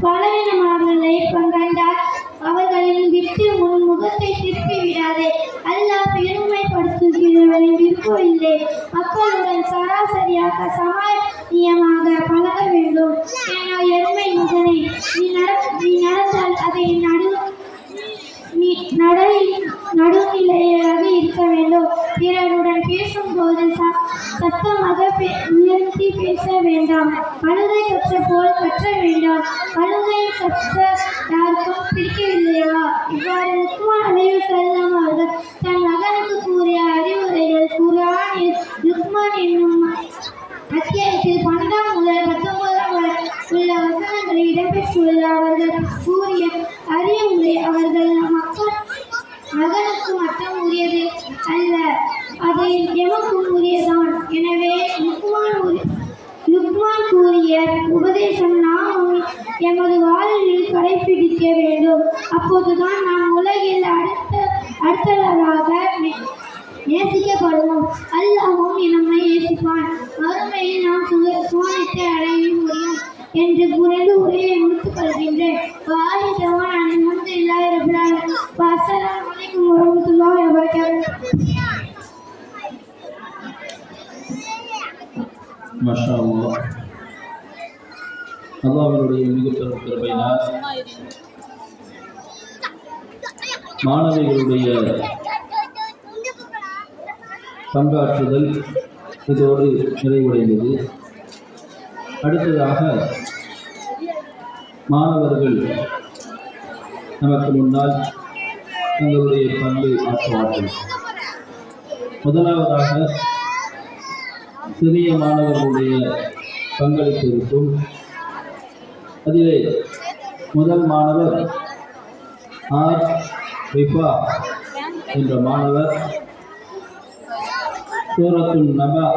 பலவீனமானவர்களை கண்டால் அவர்களின் விட்டு உன் முகத்தை திருப்பி விடாதே. அல்லாஹ் பெருமைப்படுத்துகிறவரை விரும்பவில்லை. மக்களுடன் சராசரியாக சமானியமாக பழக வேண்டும். என் எருமை மகனே, நீ நடந்தால் அதை நடுநிலையாக இருக்க வேண்டும். பிறருடன் பேசும்போது சத்தமாக உயர்த்தி பேச வேண்டாம். கழுதை கற்ற போல் கற்ற வேண்டாம். கழுதை கற்ற யாருக்கும் பிடிக்கவில்லையா? இவ்வாறு லுக்மான் அலைஹிஸ்ஸலாம் அவர்கள் தன் மகனுக்கு கூறிய அறிவுரைகள் குர்ஆனில் லுக்மான் என்னும் அத்தியாயத்தில் 12 முதல் 19 வரை உள்ள வசனங்களில் இடம்பெற்றுள்ள அவர்கள் கூறிய அறிவுரை அவர்கள் மகனுக்கு மட்டும் உரியது அல்ல, அது எமக்கும் உரியதான். எனவே லுக்மான் கூறிய உபதேசம் நாம் எமது வாழ்வில் கடைபிடிக்க வேண்டும். அப்போதுதான் நாம் உலகில் அடுத்தவராக நேசிக்கப்படுவோம். அல்லாஹ்வும் நம்மை நேசிப்பான். மறுமையில் நாம் சுவனத்தை அடைய முடியும் என்று கூறி உரையை முடித்துக் கொள்கின்றேன். வாஹிதவான் அல்ஹம்துலில்லாஹி ரப்பில் ஆலமீன். அஸ்ஸலாமு அலைக்கும் வரஹ்மத்துல்லாஹி வபரகாத்துஹு. மாஷா அல்லாஹ். அல்லாஹ்வினுடைய மிகப்பெரும் கிருபையினால் மாணவிகளுடைய பங்காற்றுதல் இதோடு நிறைவடைந்தது. அடுத்ததாக மாணவர்கள் நமக்கு முன்னால் தங்களுடைய பங்கை ஆற்றுவார்கள். முதலாவதாக சிறிய மாணவர்களுடைய பங்களிப்பு இருக்கும். அதிலே முதல் மாணவர் ஆர் ரிஃபா என்ற மாணவர் சூரத்துல் நபா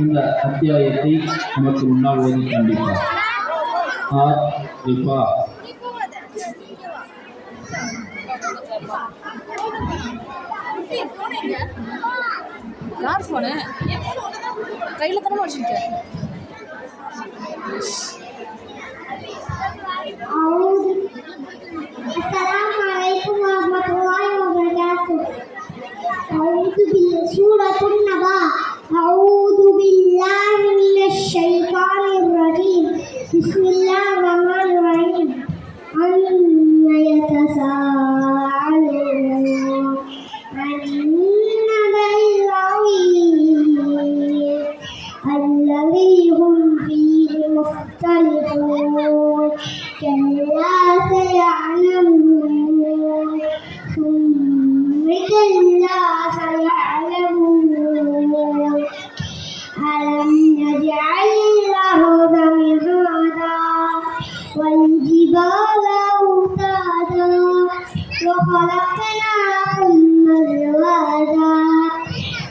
இந்த அத்தியாயத்தை நமக்கு முன்னால் ஓதி காண்பிப்பார். ஆர் ரிஃபா. யார் ஃபோனு கையில் தானே வச்சுருக்கேன். Assalamu alaikum warahmatullahi wabarakatuh. Suratul Naba. A'udzu billahi minasy syaithanir rajim. Bismillahirrahmanirrahim. Amma yatasaalun 'anil naba'il 'azim alladzi hum fihi mukhtalifun. كلا سيعلمون ثم كلا سيعلمون ألم نجعل الأرض مهادا والجبال أوتادا وخلقناكم أزواجا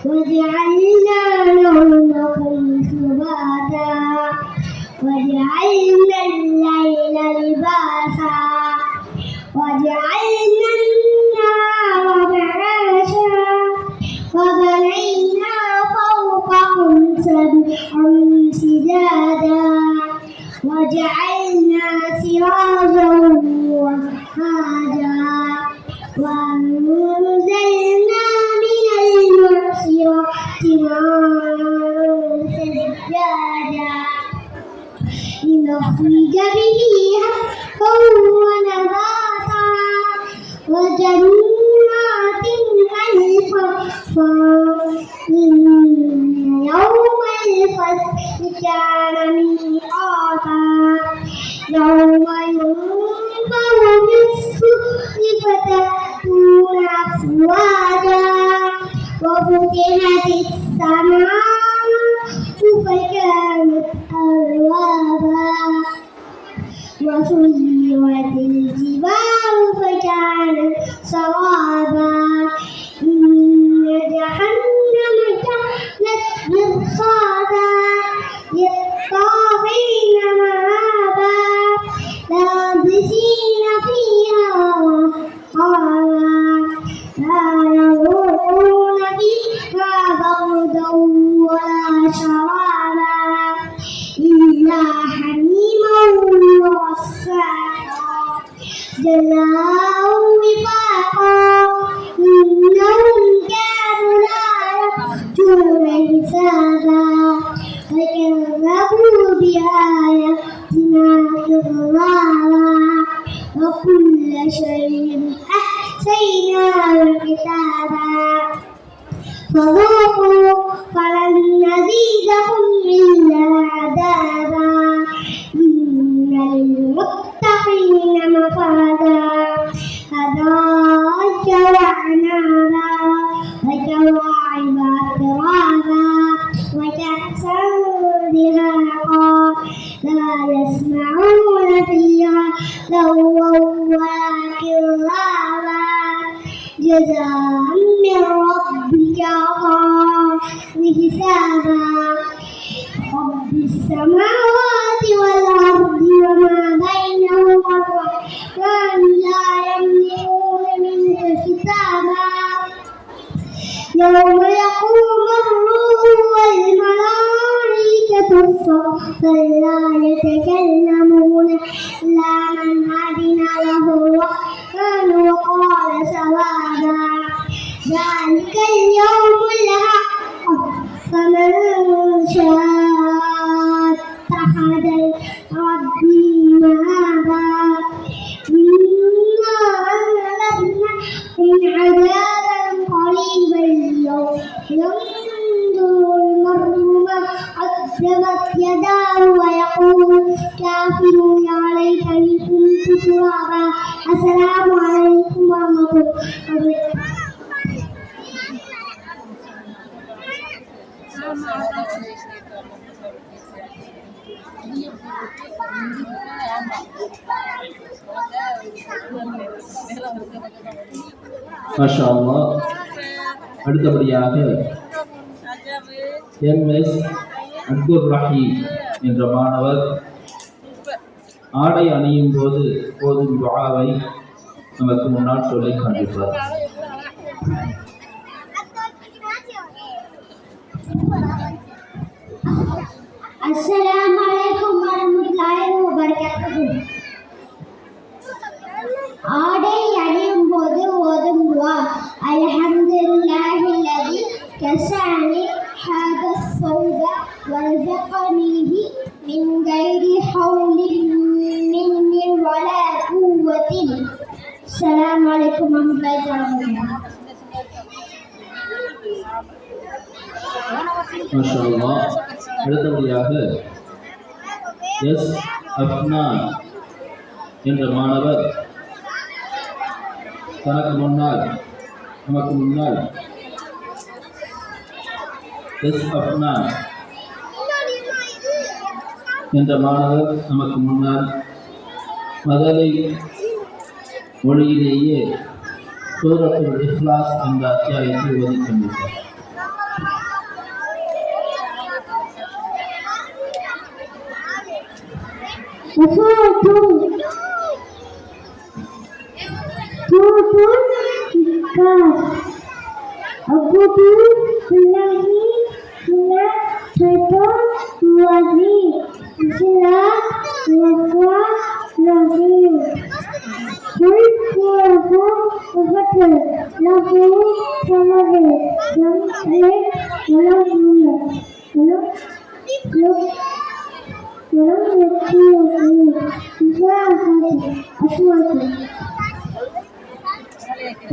وجعلنا نومكم سباتا وجعلنا الليل لباسا وجعلنا النهار معاشا وبنينا فوقهم سبعا شدادا وجعلنا سراجا وهاجا وأنزلنا من المعصرات ماء ثجاجا لنخرج به حبا ونباتا وجنات ألفافا إن يوم الفصل كان ميقاتا يوم ينفخ في الصور فتأتون أفواجا وفتحت السماء فكانت أبوابا وسيرت الجبال فكانت سرابا إن جهنم كانت مرصادا للطاغين مآبا لابسين فيها أحقابا لا يذوقون فيها بردا ولا شرابا إلا حميما وغساقا جزاء وفاقا إنهم كانوا لا يرجون حسابا فكذبوا بآياتنا كذابا وكل شيء أحصيناه كتابا فذوقوا فلن نزيدهم إلا عذابا إن للمتقين مفازا حدائق وأعنابا وكواعب أترابا وكأسا دهاقا لا يسمعون فيها لغوا ولا كذابا جزاء من ربك عطاء حسابا رب السماوات والأرض وما بينهما الرحمن لا يملكون منه كتابا يوم يقوم الروح والملائكة صفا لا يتكلمون إلا من أذن له الرحمن وقال صوابا ذلك اليوم الحق فمن شاء اتخذ ربي مآبا إنا أنذرناكم عذابا قريبا يوم ينظر المرء ما قدمت يداه ويقول الكافر يا ليتني كنت ترابا. السلام عليكم ورحمة الله وبركاته. மாஷா அல்லாஹ். அடுத்தபடியாக எம்எஸ் அப்துல் ரஹீம் என்ற மாணவர் ஆடை அணியும் போது போதும் துஆவை நமக்கு முன்னால் சொல்லி காண்பிப்பார். அஸ்ஸலாமு அலைக்கும் வரஹ்மத்துல்லாஹி வபரகாத்துஹு. ஆடை அணியும் போது ஓதும் துஆ. அல்ஹம்துலில்லாஹில்லதி கஸானி ஹாதா ஸௌப வர்ஸகனிஹி மின் கைரி ஹவுலின் மின்னி வலா குவத்தின். அஸ்ஸலாமு அலைக்கும் வரஹ்மத்துல்லாஹி வபரகாத்துஹு. மாஷா அல்லாஹ். அடுத்தபடியாக எஸ் அஃப்னான் என்ற மாணவர் நமக்கு முன்னால் எஸ் அஃப்னான் என்ற மாணவர் நமக்கு முன்னால் மதலை மொழியிலேயே சூரத்துல் இக்லாஸ் என்ற அத்தியாயத்தை ஓதி கொண்டிருக்கிறார்.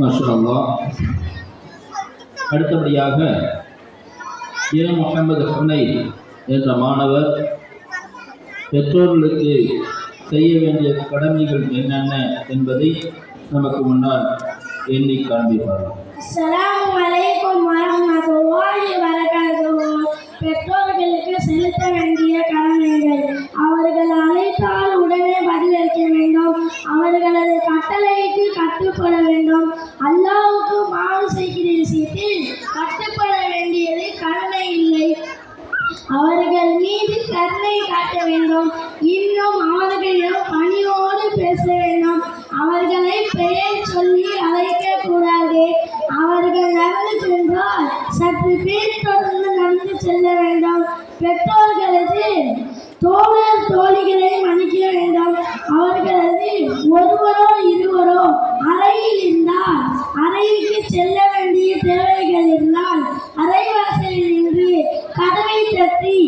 மாஷா அல்லாஹ். அடுத்தபடியாக முஹம்மது ஹுனைன் என்ற மாணவர் பெற்றோர்களுக்கு செய்ய வேண்டிய கடமைகள் என்னென்ன என்பதை நமக்கு முன்னால் எண்ணி காண்பிப்பார். அஸ்ஸலாமு அலைக்கும் வரஹ்மத்துல்லாஹி வபரகாத்துஹு. பெற்றோர்களுக்கு செலுத்த வேண்டிய கடமைகள். அவர்கள் அழைத்தால் உடனே பதிலளிக்க வேண்டும். அவர்களது கட்டளைக்கு கட்டுப்பட வேண்டும். அல்லாஹ்வுக்கு மாறு செய்கிற விஷயத்தில் கட்டுப்பட வேண்டியது கடமை இல்லை. அவர்கள் மீது கருணை காட்ட வேண்டும். இன்னும் அவர்களிடம் பணியோடு பேச வேண்டும். அவர்களை பெயர் சொல்லி அழைக்க கூடாது. அவர்கள் நடந்து சென்றால் சற்று பேர் தொடர்ந்து நடந்து செல்ல வேண்டும். பெற்றோர்களது தோழர் தோழிகளை மன்னிக்க வேண்டும். அவர்களது ஒருவரோ இருவரோ அறையில் இருந்தால் அறைக்கு செல்ல வேண்டிய தேவைகள் இருந்தால் அறைவாசலில் நின்று கதவை தட்டி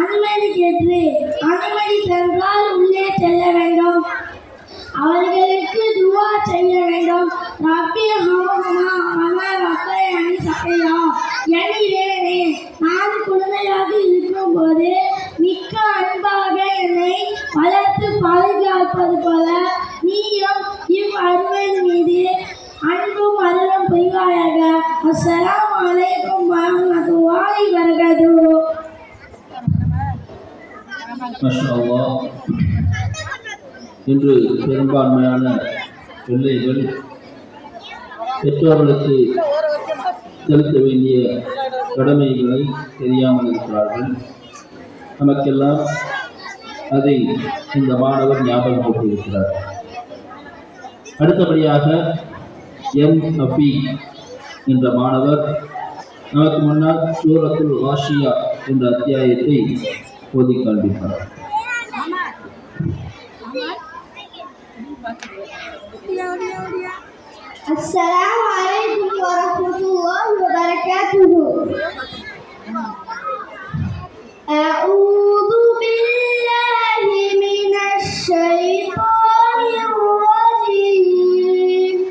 அனுமதி கேட்டு அனுமதி தந்தால் உள்ளே செல்ல வேண்டும். அவர்களுக்கு துவா செய்ய வேண்டும். ரப்பி ஹம்ஹுமா கமா ரப்பயானி சகீரா. எனிவேனே நான் குழந்தையாக இருக்கும்போது மிக்க அன்பாக என்னை வளர்த்து பாதுகாப்பது போல நீயும் இவ் அருளின் மீது அன்பும் அருளும் புரிவாயாக. அஸ்ஸலாமு அலைக்கும் வரஹ்மத்துல்லாஹி வபரகாத்துஹு. மாஷா அல்லாஹ். இன்று பெரும்பான்மையான பிள்ளைகள் பெற்றோர்களுக்கு செலுத்த வேண்டிய கடமைகளை தெரியாமல் இருக்கிறார்கள். நமக்கெல்லாம் அதை இந்த மாணவர் ஞாபகப்படுத்தியிருக்கிறார். அடுத்தபடியாக எம் அபி என்ற மாணவர் நமக்கு முன்னால் சூரத்துல் வாஷியா என்ற அத்தியாயத்தை ஓதி காண்பிப்பார். அஸ்ஸலாமு அலைக்கும் வரஹ்மத்துல்லாஹி வபரகாத்துஹு. அஊது பில்லாஹி மினஷ் ஷைத்தானிர் ரஜீம்.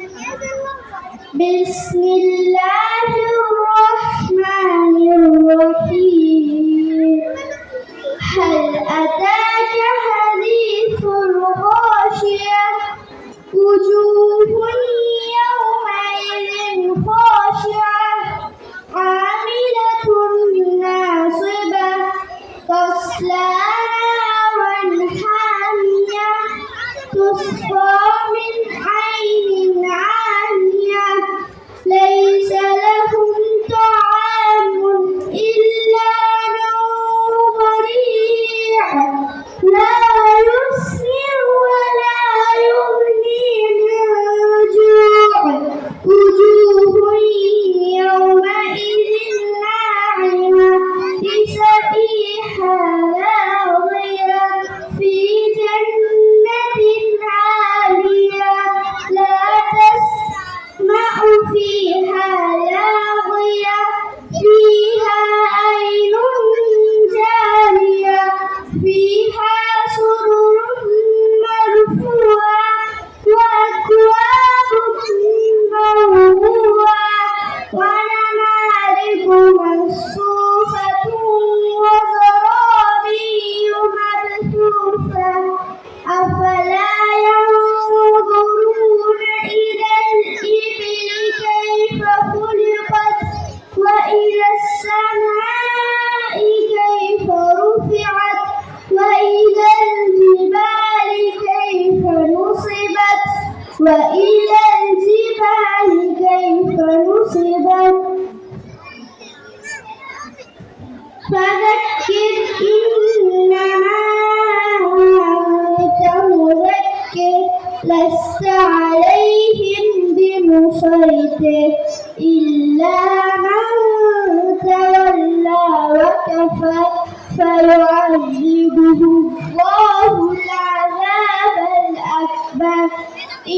பிஸ்மில்லாஹிர் ரஹ்மானிர் ரஹீம். ஹல் அதாக ஹதீஸுல் காஷியah. وجوه يومئذ خاشعة عاملة ناصبة يزيده الله العذاب الأكبر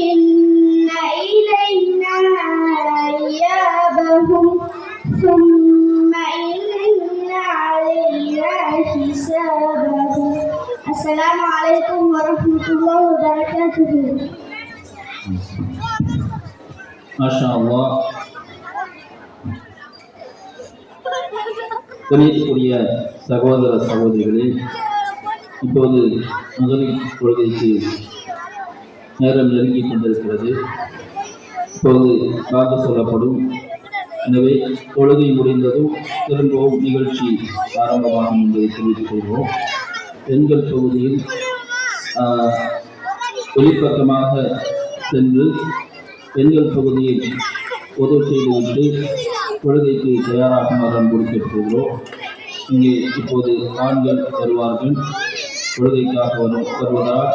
إن إلينا إيابهم ثم إن علينا حسابهم السلام عليكم ورحمة الله وبركاته. மாஷா அல்லாஹ். கணியத்துக்குரிய சகோதர சகோதரிகளே, இப்போது முதலில் கொள்கைக்கு நேரம் நெருங்கிக் கொண்டிருக்கிறது. இப்போது காத்து சொல்லப்படும். எனவே தொழுகை முடிந்ததும் திரும்பவும் நிகழ்ச்சி ஆரம்பமாகும் என்பதை தெரிவித்துக் கொள்வோம். பெண்கள் தொகுதியில் வெளிப்பக்கமாக சென்று பெண்கள் தொகுதியை பொது செய்துவிட்டு தொழுகைக்கு தயாராகுமாறு அன்போடு கேட்டுக்கொள்கிறோம். இங்கே இப்போது ஆண்கள் வருவார்கள். தொழுகைக்காக வருவதால்